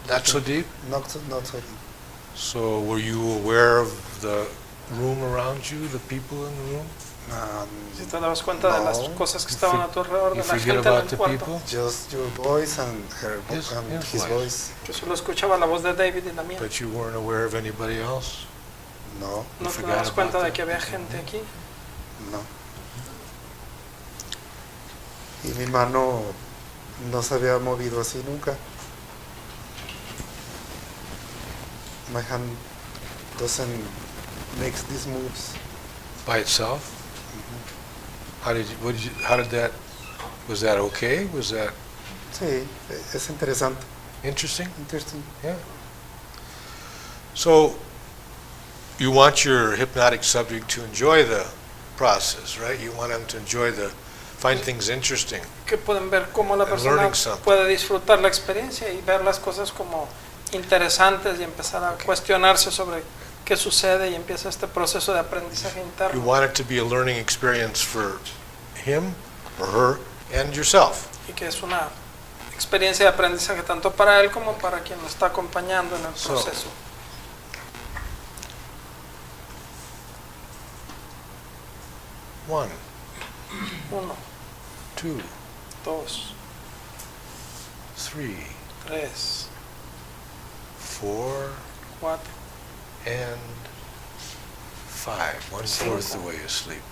Not so deep? Not so deep. So were you aware of the room around you, the people in the room? Si te dabas cuenta de las No. cosas que estaban a tu alrededor, You de la forget gente en about el the cuarto. people? Just your voice and His his voice. voice. Que solo escuchaba la voz de David y la mía. But you weren't aware of anybody else? No, No te forgot dabas about cuenta de that. que había gente aquí. no. Y mi mano no se había movido así nunca. My hand doesn't make these moves. By itself? How did that, was that okay? Was that Sí, es interesante. interesting? Interesting. Yeah. So, you want your hypnotic subject to enjoy the process, right? You want them to find things interesting. Que pueden ver cómo la And persona learning something. puede disfrutar la experiencia y ver las cosas como interesantes y empezar a cuestionarse sobre qué sucede y empieza este proceso de aprendizaje You interno. want it to be a learning experience for him or her and yourself. Y que es una experiencia de aprendizaje tanto para él como para quien lo está acompañando en el So, proceso. 1, 1, 2, 2, 3, 3, 4, 4, and 5, 1/4 the way asleep.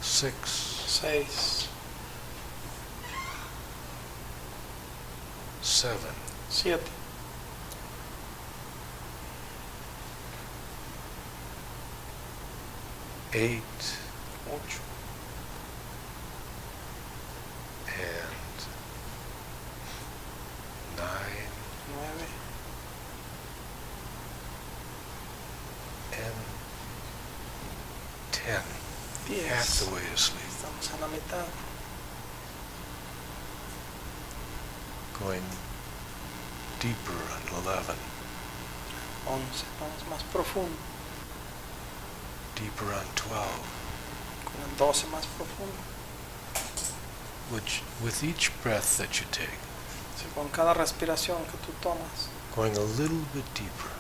6, 6, 7, 7, 8, 8, and 9, 9, and 10. 10. Half the way asleep. Estamos a la mitad. Going deeper on 11, 11, vamos más profundo. deeper on 12, Con el 12 más profundo. which with each breath that you take, Si con cada respiración que tú tomas, going a little bit deeper.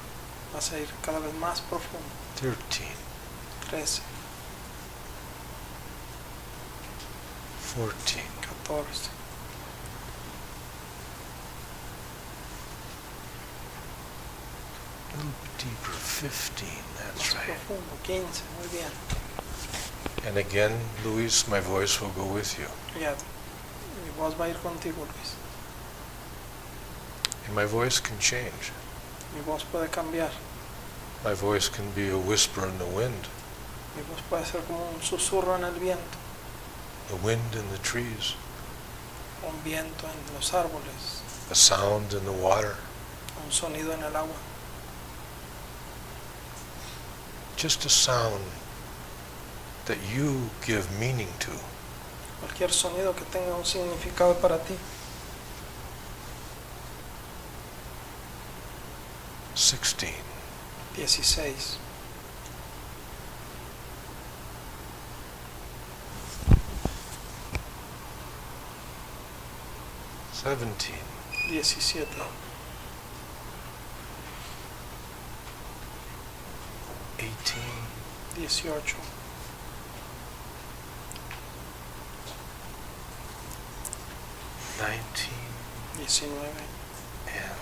vas a ir cada vez más profundo. 13, 13, 14, 14, a little bit deeper, 15, that's más right. profundo. 15, muy bien. And again, Luis, my voice will go with you. Ya, mi voz va a ir contigo, Luis. And my voice can change. Mi voz puede cambiar. My voice can be a whisper in the wind, Mi voz puede ser como un susurro en el viento, the wind in the trees, un viento en los árboles, a sound in the water, un sonido en el agua. just a sound that you give meaning to. Cualquier sonido que tenga un significado para ti. 16, 16, 17, 17, 18, 18, 19, 19, and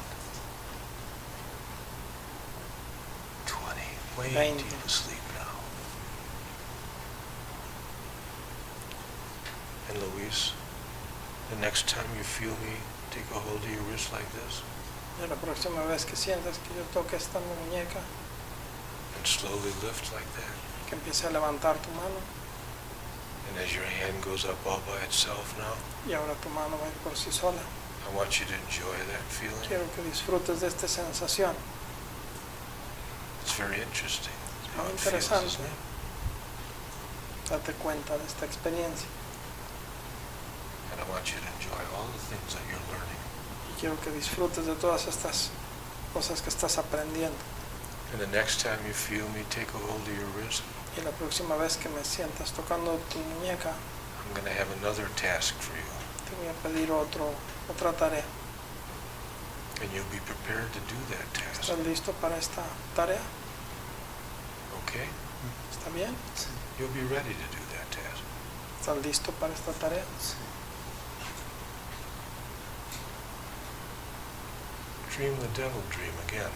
20. Way 20. deep asleep now. And Luis, the next time you feel me take a hold of your wrist like this y la próxima vez que sientas que yo toque esta muñeca, and slowly lift like that, que empiece a levantar tu mano, and as your hand goes up all by itself now, y ahora tu mano va a ir por sí sola. I want you to enjoy that feeling. Quiero que disfrutes de esta sensación. It's very interesting how Muy it feels, interesante. isn't it? Date cuenta de esta experiencia. And I want you to enjoy all the things that you're learning. Y quiero que disfrutes de todas estas cosas que estás aprendiendo. And the next time you feel me take a hold of your wrist, Y la próxima vez que me sientas tocando tu muñeca, I'm going to have another task for you. te voy a pedir otra tarea. And you'll be prepared to do that task. ¿Estás listo para esta tarea? Okay? ¿Está bien? You'll be ready to do that task. ¿Estás listo para esta tarea? Dream the devil dream again.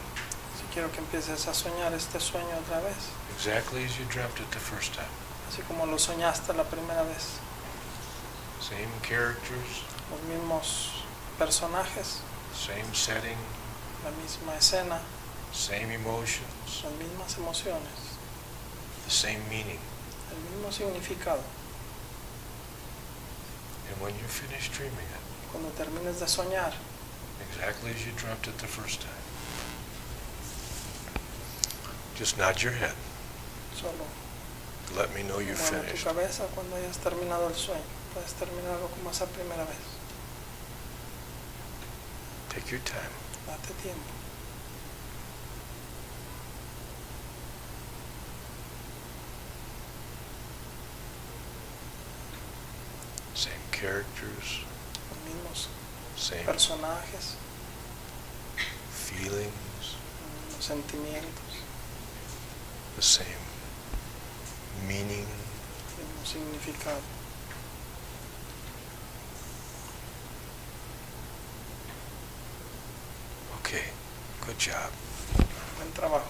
Si quiero que empieces a soñar este sueño otra vez, Exactly as you dreamt it the first time. así como lo soñaste la primera vez. Same characters, Los mismos personajes, same setting, la misma escena, same emotions, las mismas emociones, the same meaning. el mismo significado. And when you finish dreaming it, Cuando termines de soñar, exactly as you dreamt it the first time, just nod your head. solo Let me know you mueve tu finished. cabeza cuando hayas terminado el sueño. Puedes terminarlo como esa primera vez. Take your time. Date tiempo. Same characters, Los mismos same personajes, feelings, los mismos sentimientos, the same meaning. el mismo significado. Okay, good job. Buen trabajo.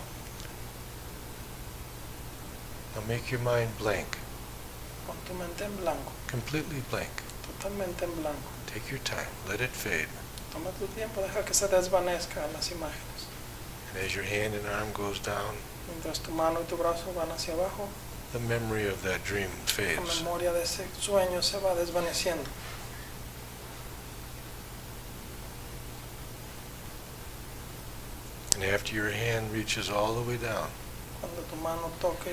Now make your mind blank, Pon tu mente en blanco, completely blank. totalmente en blanco. Take your time, let it fade. Toma tu tiempo, deja que se desvanezcan las imágenes. And as your hand and arm goes down, Mientras tu mano y tu brazo van hacia abajo, the memory of that dream la fades. memoria de ese sueño se va desvaneciendo. And after your hand reaches all the way down, Cuando tu mano toque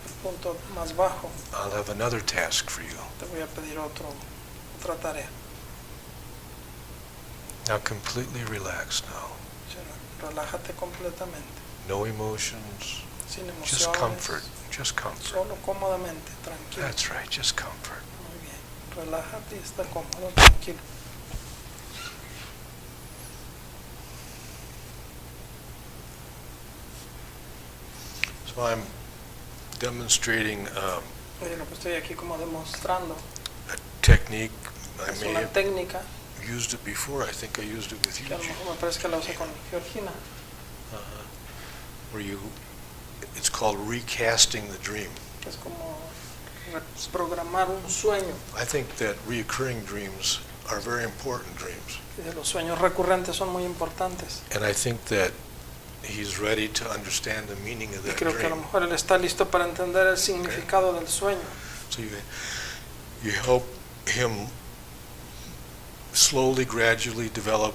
el punto más bajo, I'll have another task for you. te voy a pedir otra tarea. Now completely relax now. Relájate completamente, No emotions, sin just emociones, comfort, just comfort. solo cómodamente, tranquilo. That's right, just comfort. Muy bien, relájate y está cómodo, tranquilo. So I'm demonstrating Oye, lo que estoy aquí como demostrando a technique. I es may una have técnica used it before. I think I used it with you, que a lo mejor me parece que la usé con Georgina, where it's called recasting the dream. que es como programar un sueño. I think that reoccurring dreams are very important dreams. Dice, los sueños recurrentes son muy importantes. And I think that he's ready to understand the meaning of Y that creo que a lo dream. mejor él está listo para entender el significado del sueño. So you help him slowly, gradually develop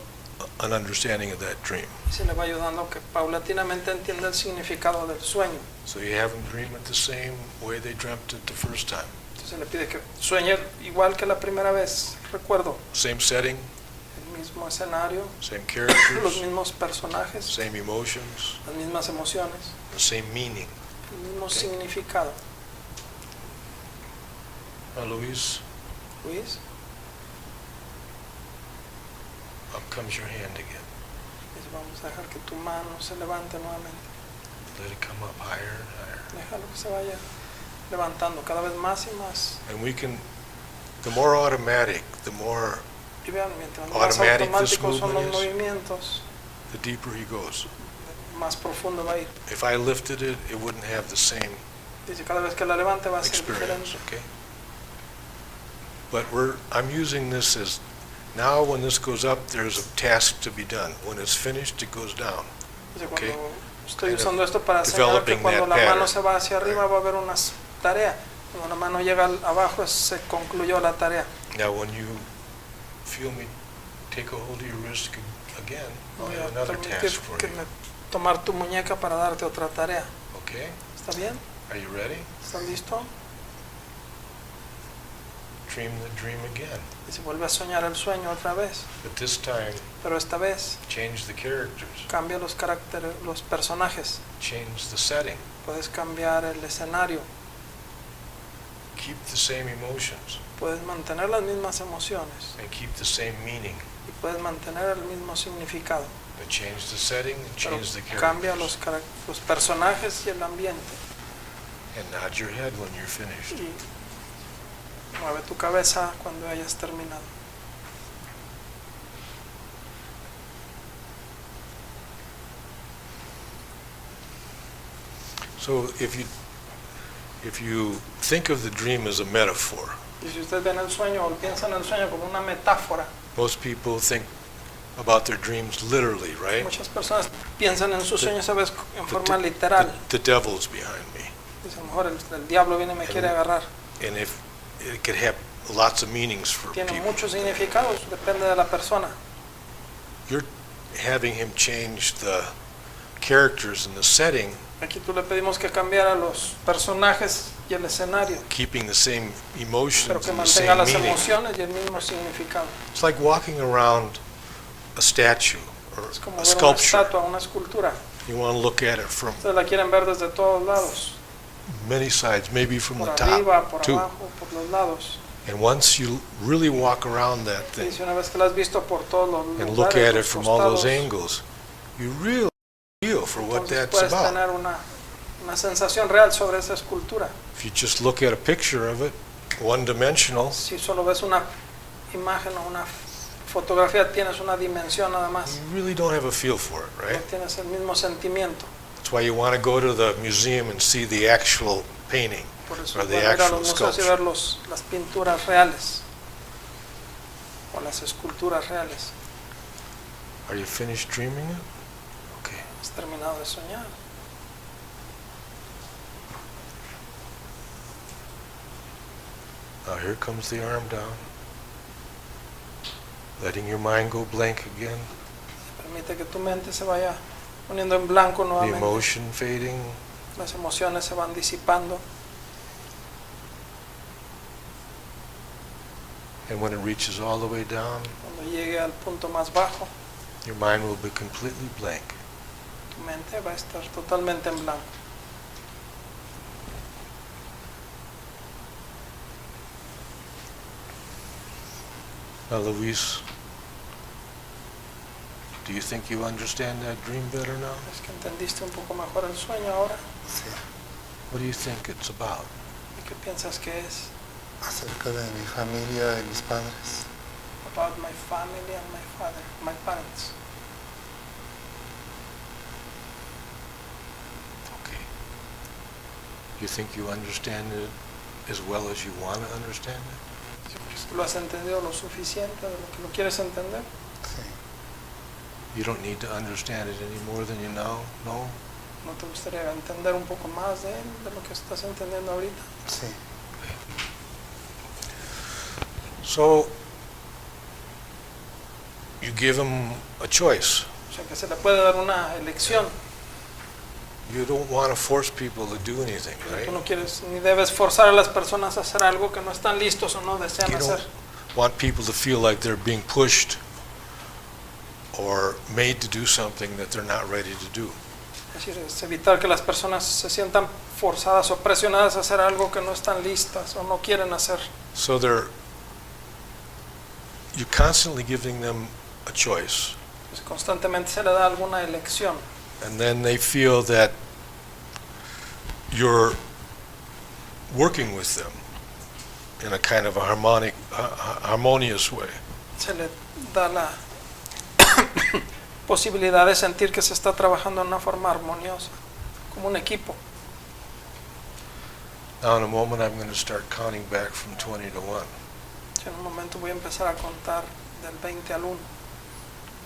an understanding of that dream. Y se le va ayudando a que paulatinamente entienda el significado del sueño. So you have him dream it the same way they dreamt it the first time. Entonces le pide que sueñe igual que la primera vez. Recuerdo, Same setting, el mismo escenario, same los characters, mismos personajes, same emotions, las mismas emociones, the same meaning. el mismo Ok. significado. Now, Luis, Luis, up comes your hand again. dice, vamos a dejar que tu mano se levante nuevamente. Let it come up higher and higher. Déjalo que se vaya levantando cada vez más y más. And the more automatic, the more, Y vean, mientras más Automatic this automáticos son los movement is. movimientos, the deeper he goes. más profundo va a ir. If I lifted it, it wouldn't have the same Dice, cada vez que la levante va a ser experience, diferente. okay? But I'm using this as, now when this goes up, there's a task to be done. When it's finished, it goes down. Dice, Okay. cuando estoy Kind of usando esto para señalar que developing cuando that la mano pattern. se va hacia arriba va a haber una tarea. Cuando la mano llega abajo se concluyó la tarea. Now, when you feel me take a hold of your wrist again, I'll Voy have a another permitir task for que you. tomar tu muñeca para darte otra tarea. Okay? ¿Está bien? Are you ready? ¿Estás listo? Dream the dream again. Y se vuelve a soñar el sueño otra vez. But this time, Pero esta vez change the characters, cambia los caracteres, los personajes. change the setting, Puedes cambiar el escenario. keep the same emotions, Puedes mantener las mismas emociones. and keep the same meaning. Y puedes mantener el mismo significado. But change the setting and Pero change the cambia characters. los personajes y el ambiente. And nod your head when you're finished. Y mueve tu cabeza cuando hayas terminado. So if you think of the dream as a metaphor, Y si ustedes ven el sueño o piensan en el sueño como una metáfora, most people think about their dreams literally, right? muchas personas piensan en sus sueños a veces en forma literal. The devil's behind me. Dice, a lo mejor el diablo viene y me quiere agarrar. And if it could have lots of meanings for Tiene people. muchos significados, depende de la persona. You're having him change the characters and the setting, Aquí tú le pedimos que cambiara los personajes y el escenario, keeping the same pero emotions que and the mantenga same las meaning. emociones y el mismo significado. It's like walking around a statue or Es como a ver una sculpture. estatua, una escultura. You want to look at it from Ustedes la quieren ver desde todos lados, many sides, maybe from por the arriba, top por too. abajo, por los lados. And once you really walk around that Y thing si una vez que la has visto por todos los and look lugares, at it los from all those costados, angles, you really feel for what entonces that's puedes about. tener una sensación real sobre esa escultura. If you just look at a picture of it, one dimensional, Si solo ves una imagen o una fotografía tienes una dimensión nada más. You really don't have a feel for it, No right? tienes el mismo sentimiento. That's why you want to go to the museum and see the actual painting Por eso or es the bueno ir a actual los museos y sculpture. ver las pinturas reales o las esculturas reales. Are you finished dreaming it? Okay. Has terminado de soñar. Now here comes the arm down. Letting your mind go blank again. Permite que tu mente se vaya poniendo en blanco The nuevamente. emotion fading. Las emociones se van disipando. And when it reaches all the way down, Cuando llegue al punto más bajo, your mind will be completely blank. tu mente va a estar totalmente en blanco. Now, Luis, do you think you understand that dream better now? Es que entendiste un poco mejor el sueño ahora. Sí, What do you think it's about? ¿Y qué piensas que es? acerca de mi familia y mis padres. About my family and my father, my parents. Okay. You think you understand it as well as you want to understand it? ¿Lo has entendido lo suficiente de lo que lo quieres entender? Sí, You don't need to understand it any more than you know? No? ¿No te gustaría entender un poco más de él, de lo que estás entendiendo ahorita? sí. So, you give them a choice. O sea, que se le puede dar una elección. You don't want to force people to do anything, Pero right? tú no quieres ni debes forzar a las personas a hacer algo que no están listos o no desean You hacer. don't want people to feel like they're being pushed or made to do something that they're not ready to do. Es decir, es evitar que las personas se sientan forzadas o presionadas a hacer algo que no están listas o no quieren hacer. So you're constantly giving them a choice, Pues constantemente se le da alguna elección. and then they feel that you're working with them in a kind of a harmonious way. Se le da la posibilidad de sentir que se está trabajando en una forma armoniosa, como un equipo. Now in a moment I'm going to start counting back from 20 to 1. En un momento voy a empezar a contar del 20 al 1.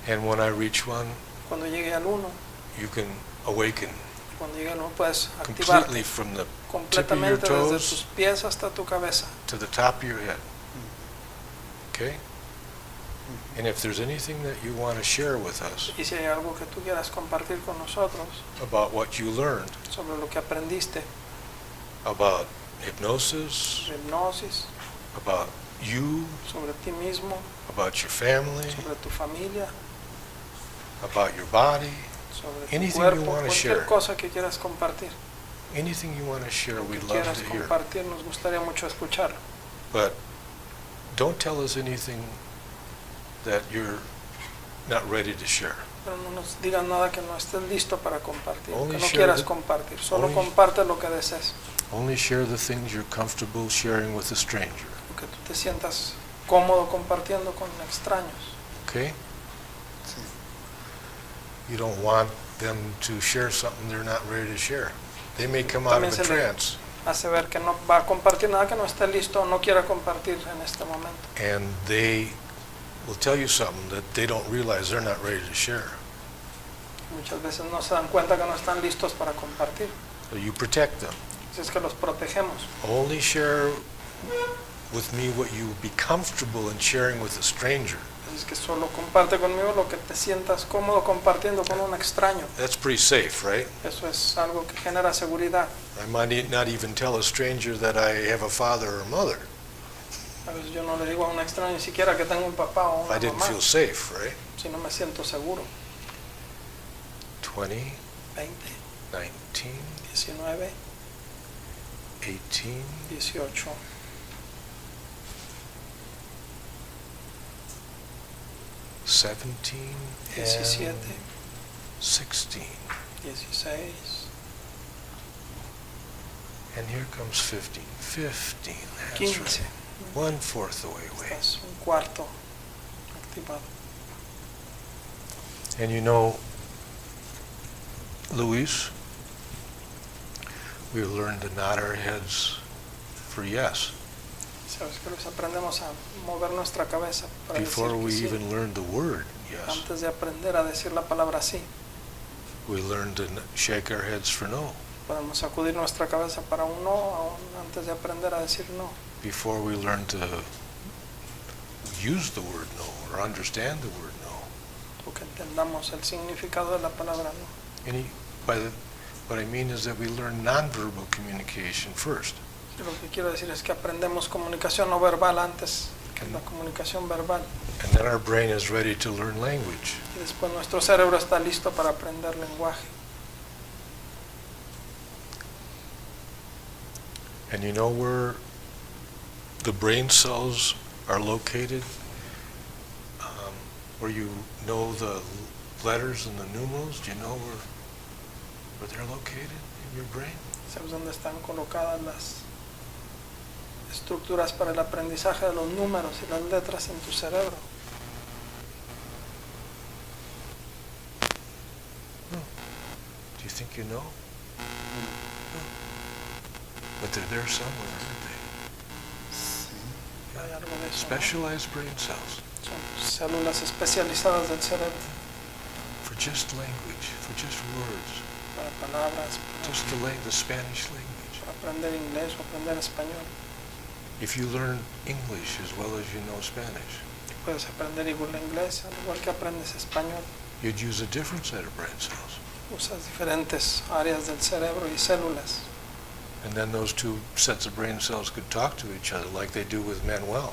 And when I reach 1, Cuando llegue al 1, you can awaken cuando llegue al 1 puedes completely activarte from the tip of your completamente desde tus toes pies hasta tu cabeza. to the top of your head. Okay? And if there's anything that you want to share with us Y si hay algo que tú quieras compartir con nosotros about what you learned sobre lo que aprendiste, about hypnosis, sobre hipnosis, about you, sobre ti mismo, about your family, sobre tu familia, about your body, sobre tu anything cuerpo, you want to cualquier share, cosa que quieras compartir, anything you want to share, lo que we'd love quieras to hear. compartir, nos gustaría mucho escucharlo. But don't tell us anything that you're not ready to share. Pero no nos digas nada que no estés listo para compartir, Only que no share quieras the- compartir, solo only- comparte lo que desees, Only share the things you're comfortable sharing with a stranger. lo que tú te sientas cómodo compartiendo con extraños. Okay? Sí. You don't want them to share something they're not ready to share. They may come out of También a se le trance hace ver que no va a compartir nada que no esté listo o no quiera compartir en este momento. and they will tell you something that they don't realize they're not ready to share. Muchas veces no se dan cuenta que no están listos para compartir. So you protect them. Así es que los protegemos. Only share with me what you would be comfortable in sharing with a stranger. Así es que solo comparte conmigo lo que te sientas cómodo compartiendo con un extraño. That's pretty safe, right? Eso es algo que genera seguridad. I might not even tell a stranger that I have a father or a mother A veces yo no le digo a un extraño ni siquiera que tengo un papá o if I una didn't mamá, feel safe, right? si no me siento seguro. 20, 20, 19, 19, 18, 18, 17, 17, and 16. 16, And here comes 15. 15, that's 15. right. 1/4 the way away. Estás un cuarto activado. And you know, Luis, we've learned to nod our heads for yes Sabes que Luis, aprendemos a mover nuestra cabeza para before decir que we sí. even learned the word yes. Antes de aprender a decir la palabra sí, We learned to shake our heads for no podemos sacudir nuestra cabeza para un no, aún antes de aprender a decir no. before we learned to use the word no or understand the word no. O que entendamos el significado de la palabra no. What I mean is that we learn nonverbal communication first. Y lo que quiero decir es que aprendemos comunicación no verbal antes que la comunicación verbal. And then our brain is ready to learn language. Y después nuestro cerebro está listo para aprender lenguaje. And you know where the brain cells are located? Where you know the letters and the numerals? Do you know where they're located in your brain? ¿Sabes dónde están colocadas las estructuras para el aprendizaje de los números y las letras en tu cerebro? Do you think you know? No. But they're there somewhere, aren't they? Hay algo de eso, ¿no? Specialized brain cells Son células especializadas del cerebro for just language, for just words, para palabras, just the Spanish language. para aprender inglés o aprender español. If you learn English as well as you know Spanish, Puedes aprender igual inglés, al igual que aprendes español. you'd use a different set of brain cells. Usas diferentes áreas del cerebro y células. And then those two sets of brain cells could talk to each other like they do with Manuel.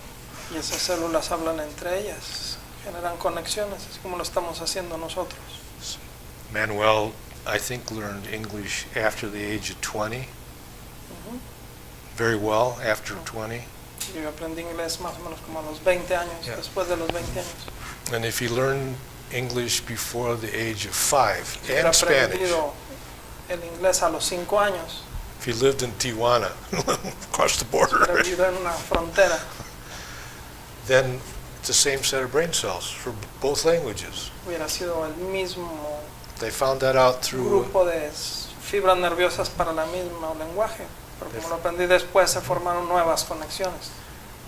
Y esas células hablan entre ellas, generan conexiones, así como lo estamos haciendo nosotros. Manuel, I think, learned English after the age of 20, Ujú. very well after 20. Yo aprendí inglés más o menos como a los 20 años, Yeah. después de los 20 años. And if he learned English before the age of 5 Hubiera and Spanish, aprendido el inglés a los 5 años, if he lived in Tijuana, across the hubiera border, vivido en una frontera, then it's the same set of brain cells for both languages. hubiera sido el mismo They found that out through, grupo de fibras nerviosas para la misma lenguaje, pero como lo aprendí después se formaron nuevas conexiones.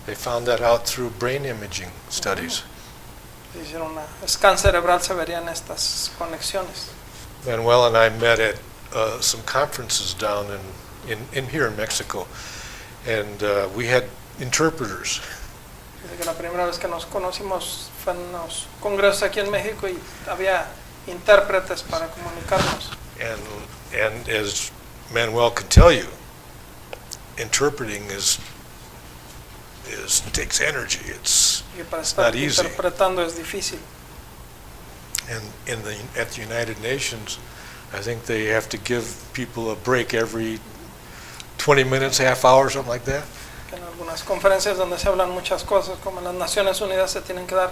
they found that out through brain imaging studies. Se hicieron una scan cerebral, se verían estas conexiones. Manuel and I met at some conferences down in here in Mexico, and we had interpreters. Desde que la primera vez que nos conocimos fue en unos congresos aquí en México y había intérpretes para comunicarnos. And as Manuel can tell you, interpreting takes energy. It's Y para estar not easy. interpretando es difícil. And at the United Nations, I think they have to give people a break every 20 minutes, half hour, something like that. En algunas conferencias donde se hablan muchas cosas, como en las Naciones Unidas, se tienen que dar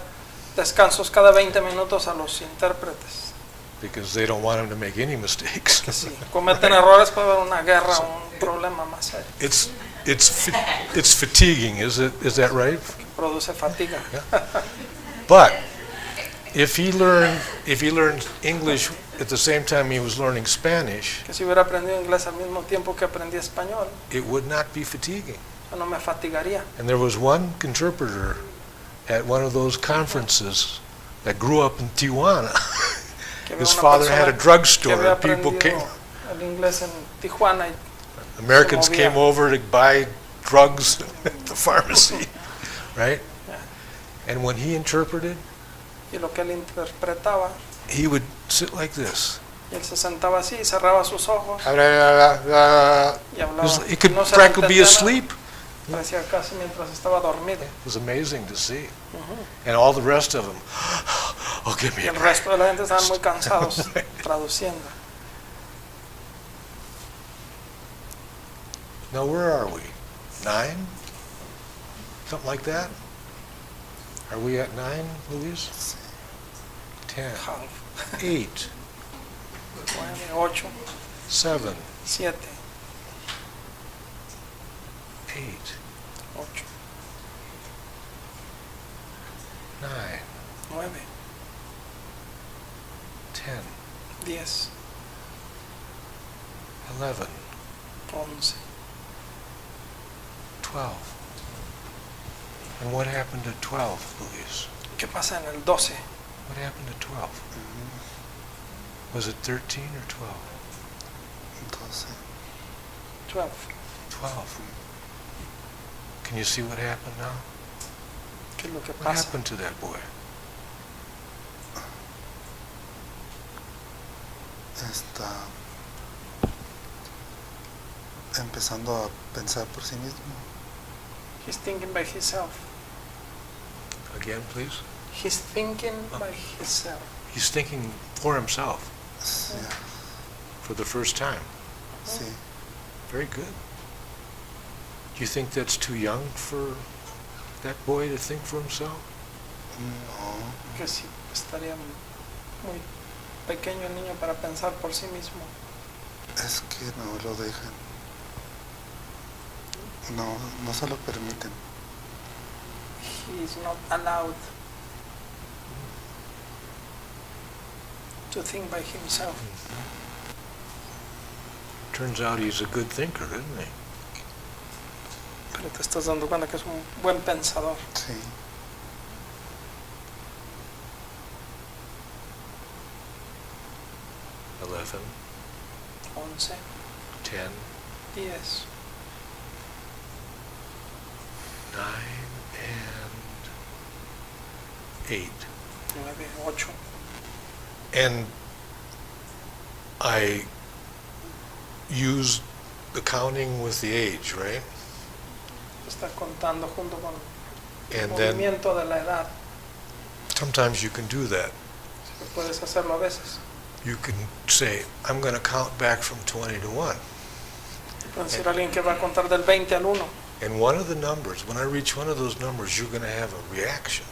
descansos cada 20 minutos a los intérpretes. Because they don't want them to make any mistakes. Que si cometen errores puede haber una guerra o un problema más serio. It's fatiguing, is that right? Que produce fatiga. But if he learned English at the same time he was learning Spanish, Que si hubiera aprendido inglés al mismo tiempo que aprendí español, it would not be fatiguing. no me fatigaría. And there was one interpreter at one of those conferences that grew up in Tijuana. Que había His una father had a persona que drugstore. había People came, aprendido el inglés en Tijuana y Americans Se movía. came over to buy drugs at the pharmacy, right? Yeah. And when he interpreted, y lo que él interpretaba, he would sit like this. y él se sentaba así y cerraba sus ojos y It hablaba. could No se le practically be entendía nada. asleep. Parecía casi mientras estaba dormido. It was amazing to see. And all the rest of them, oh, give me Y a el break. resto de la gente estaban muy cansados traduciendo. Now, where are we? 9? Something like that? Are we at 9, Luis? 10, Half. 8, 8, 7, 7, 8, 8, 9, 9, 10, 10, 11, 11. 12. And what happened to 12, Luis? ¿Qué pasa en el 12? What happened to 12? Was it 13 or 12? 12. 12. 12. Can you see what happened now? ¿Qué es lo que What pasa? happened to that boy? Está empezando a pensar por sí mismo. He's thinking by himself. Again, please. He's thinking by himself. He's thinking for himself Sí, for the first time. sí. Very good. Do you think that's too young for that boy to think for himself? No, Que sí, estaría muy pequeño el niño para pensar por sí mismo. es que no lo dejan. No, no se lo permiten. He is not allowed to think by himself. Turns out he's a good thinker, isn't he? Pero te estás dando cuenta que es un buen pensador. Sí. Eleven, 11, 10, 10, 9, and 8. 9, 8. And I used the counting with the age, right? Está contando junto con el And then movimiento de la edad. sometimes you can do that. Sí, puedes hacerlo a veces. You can say, I'm going to count back from 20 to 1. Puede ser alguien que va a contar del 20 al 1. And one of the numbers, when I reach one of those numbers, you're going to have a reaction.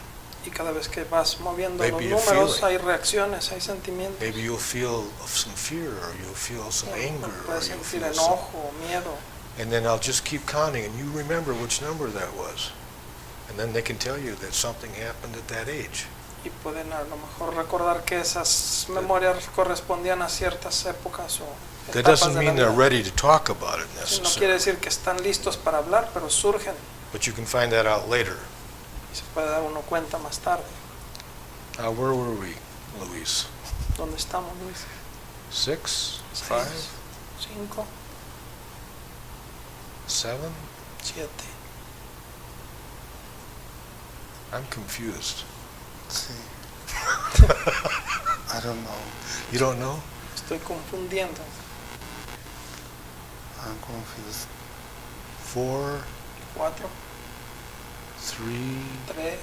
Y cada vez que vas moviendo Maybe los a números, feeling. hay reacciones, hay sentimientos. Maybe you'll feel some fear, or you'll feel some anger, or Puedes you'll sentir feel some... enojo o miedo. And then I'll just keep counting, and you remember which number that was. And then they can tell you that something happened at that age. Y pueden a lo mejor recordar que esas memorias correspondían a ciertas épocas o That etapas doesn't de la mean they're vida. ready to talk about it No quiere necessarily, decir que están listos para hablar, pero surgen but you can find that out later. y se puede dar uno cuenta más tarde. Where were we, Luis? ¿Dónde estamos, Luis? 6, 6, 5, 5, 7? 7. I'm confused. Sí. I don't know. You don't know? Estoy confundiendo. I'm confused. 4, 4, 3, 3,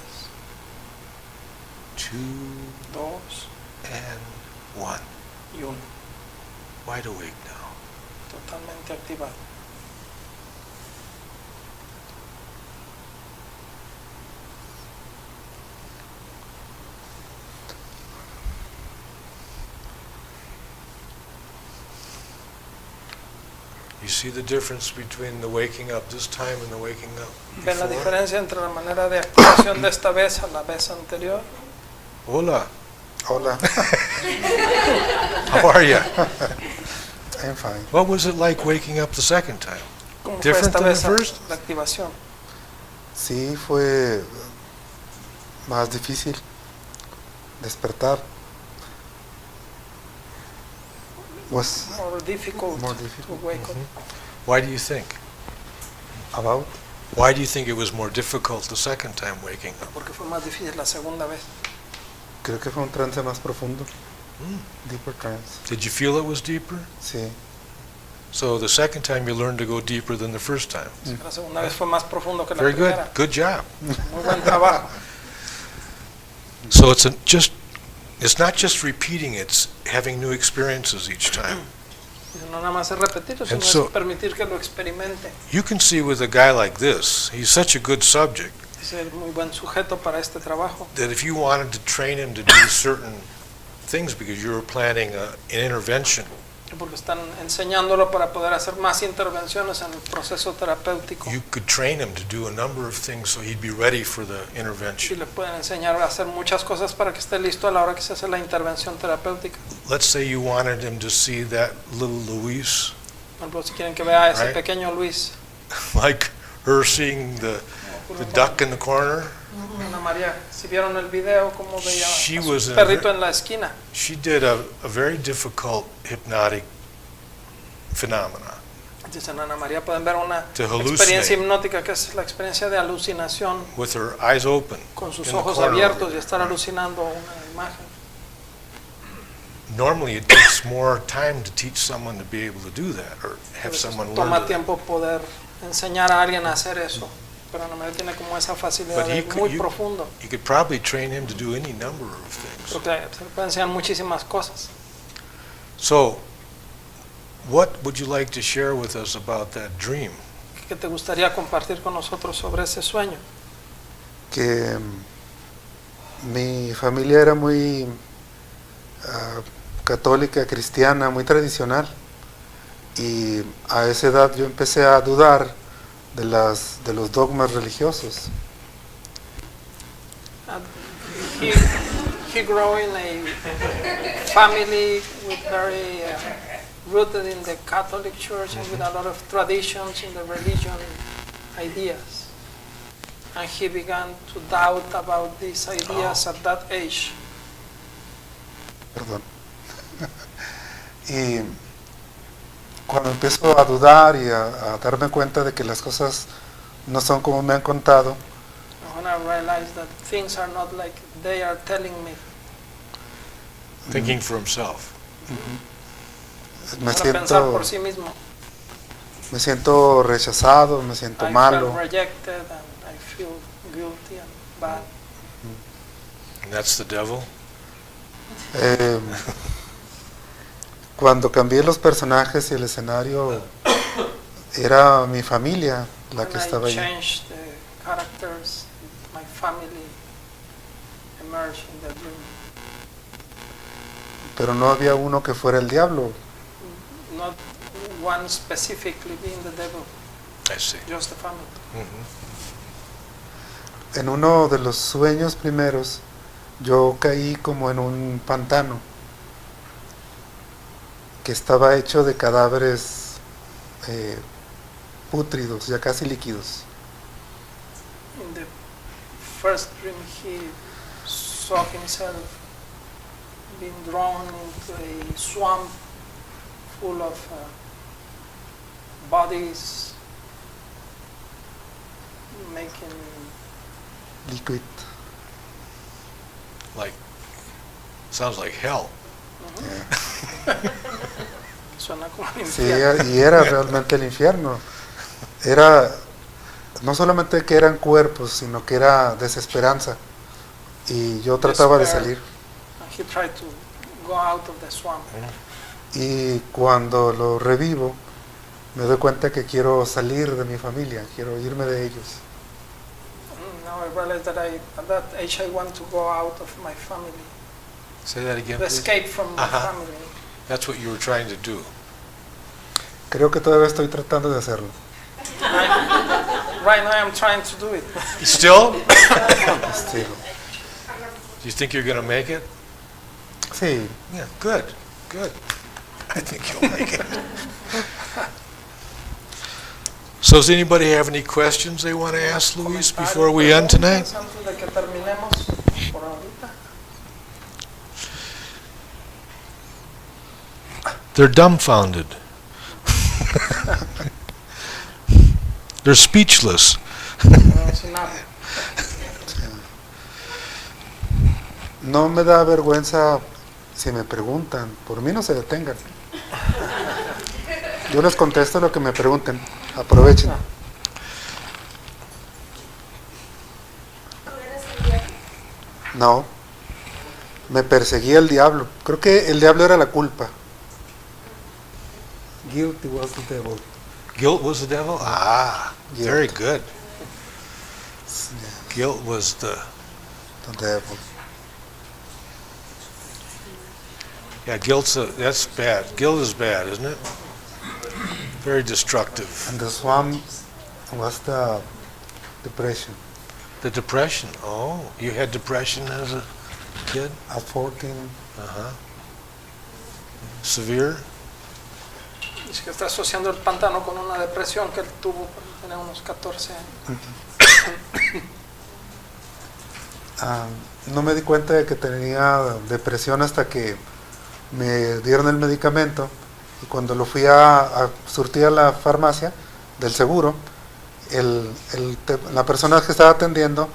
2, 2 and 1. y 1. Wide awake now. Totalmente activado. You see the difference between the waking up this time and the waking up ¿Ven la before? diferencia entre la manera de activación de esta vez a la vez anterior? Hola, Hola. how are you? I'm fine. What was it like waking up the second time? ¿Cómo fue Different esta than the vez first? la activación? Sí, fue más difícil despertar. Was More difficult More to difficult. wake up. Why do you think? about. Why do you think it was more difficult the second time waking up? Porque fue más difícil la segunda vez. Creo que fue un trance más profundo. Mm. Deeper trance. Did you feel it was deeper? Sí. So the second time you learned to go deeper than the first time. La segunda vez fue más profundo que la Very good. primera. Good job. Muy buen trabajo. So it's not just repeating, it's having new experiences each time. No nada más es repetirlo, sino And so- es permitir que lo experimente. You can see with a guy like this, he's such a good subject, Es el muy buen sujeto para este trabajo. that if you wanted to train him to do certain things because you were planning an intervention porque están enseñándolo para poder hacer más intervenciones en el proceso terapéutico. You could train him to do a number of things so he'd be ready for the Y intervention. le pueden enseñar a hacer muchas cosas para que esté listo a la hora que se hace la intervención terapéutica. Let's say you wanted him to see that little Luis, Por ejemplo, si quieren que vea a ese Right. pequeño Luis, like her seeing the duck in the corner. Ana María, si vieron el video, cómo veía She a was su in perrito en la esquina. She did a very difficult hypnotic phenomena. Dicen Ana María, pueden ver una To hallucinate. experiencia hipnótica que es la experiencia de alucinación With her eyes open con sus in the ojos corner abiertos over y estar alucinando una imagen. there. Normally it takes more time to teach someone to be able to do that or have Entonces, someone learn toma to- tiempo poder enseñar a alguien a hacer eso, pero Ana María tiene como esa facilidad But he de could- muy you- profundo. You could probably train him to do any number of things. Porque se le puede enseñar muchísimas cosas. So, what would you like to share with us about that dream? ¿Qué te gustaría compartir con nosotros sobre ese sueño? Que mi familia era muy católica, cristiana, muy tradicional, y a esa edad yo empecé a dudar de los dogmas religiosos. He grew in a family with very rooted in the Catholic Church and with a lot of traditions in the religion ideas. And he began to doubt about these ideas at that age. Perdón. Y cuando empiezo a dudar y a darme cuenta de que las cosas no son como me han contado, And when I realized that things are not like they are telling me, Thinking for himself. me para pensar siento, por sí mismo, me siento rechazado, me siento I malo. felt rejected and I feel guilty and bad. And that's the devil? Eh, cuando cambié los personajes y el escenario, era mi familia la que When estaba I ahí. changed the characters, my family emerged in the dream. Pero no había uno que fuera el diablo. Not one specifically being the devil, I see. just the family. Mhm. En uno de los sueños primeros, yo caí como en un pantano que estaba hecho de cadáveres pútridos, ya casi líquidos. In the first dream, he saw himself being drawn into a swamp full of bodies making Liquid. Like, sounds like hell. suena como un Sí, infierno. y era realmente el infierno. Era no solamente que eran cuerpos, sino que era desesperanza. Y yo trataba de salir. And he tried to go out of the swamp. Y cuando lo revivo, me doy cuenta que quiero salir de mi familia, quiero irme de ellos. Now I realize that at that age I want to go out of my family, Say that again, to please. escape from my Uh-huh. family. That's what you were trying to do. Creo que todavía estoy tratando de hacerlo. Right now I'm trying to do it. Still? Sí, Do you think you're going to make it? sí. Yeah, good, good. I think you'll make it. So does anybody have any questions they want to ask Luis before we end tonight? Preguntas antes de que terminemos por ahorita. They're dumbfounded. They're speechless. No, sin nada. No me da vergüenza si me preguntan, por mí no se detengan. Yo les contesto lo que me pregunten, aprovechen. ¿Tú eres el diablo? No, me perseguía el diablo. Creo que el diablo era la culpa. Guilty was the devil. Guilt was the devil? Ah, Guilt. very good. Guilt was the... The devil. Yeah, that's bad. Guilt is bad, isn't it? Very destructive. And the swamp was the depression. The depression. Oh, you had depression as a kid? At 14, Uh-huh. Severe? Dice que está asociando el pantano con una depresión que él tuvo cuando tenía unos 14 años. no me di cuenta de que tenía depresión hasta que me dieron el medicamento y cuando lo fui a surtir a la farmacia del seguro, la persona que estaba atendiendo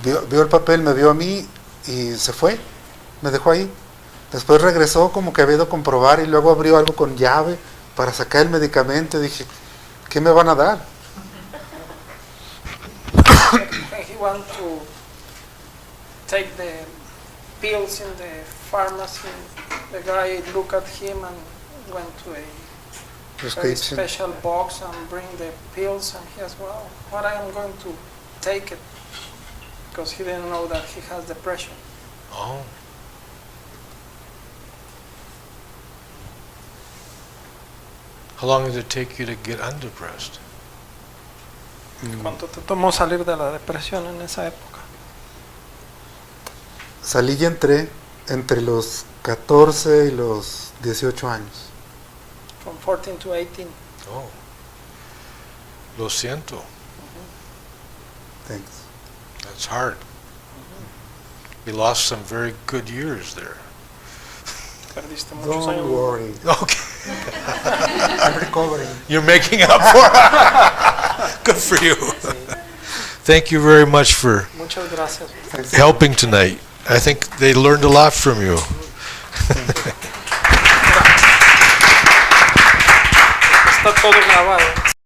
vio el papel, me vio a mí y se fue, me dejó ahí. Después regresó como que había ido a comprobar y luego abrió algo con llave para sacar el medicamento y dije, ¿qué me van a dar? When he went to take the pills in the pharmacy, the guy looked at him and went to a very Prescription. special box and bring the pills, and he asked, well, what I am going to take it, because he didn't know that he has depression. Oh. How long did it take you to get undepressed? ¿Cuánto te tomó salir de la depresión en esa época? Salí y entré entre los 14 y los 18 años. From 14 to 18. Oh. Lo siento. Thanks. That's hard. You lost some very good years there. Perdiste muchos Don't años. worry, Okay. I'm recovering. You're making up for it. Good for you. Thank you very much for Muchas gracias. Thanks. helping tonight. I think they learned a lot from you. Está todo grabado.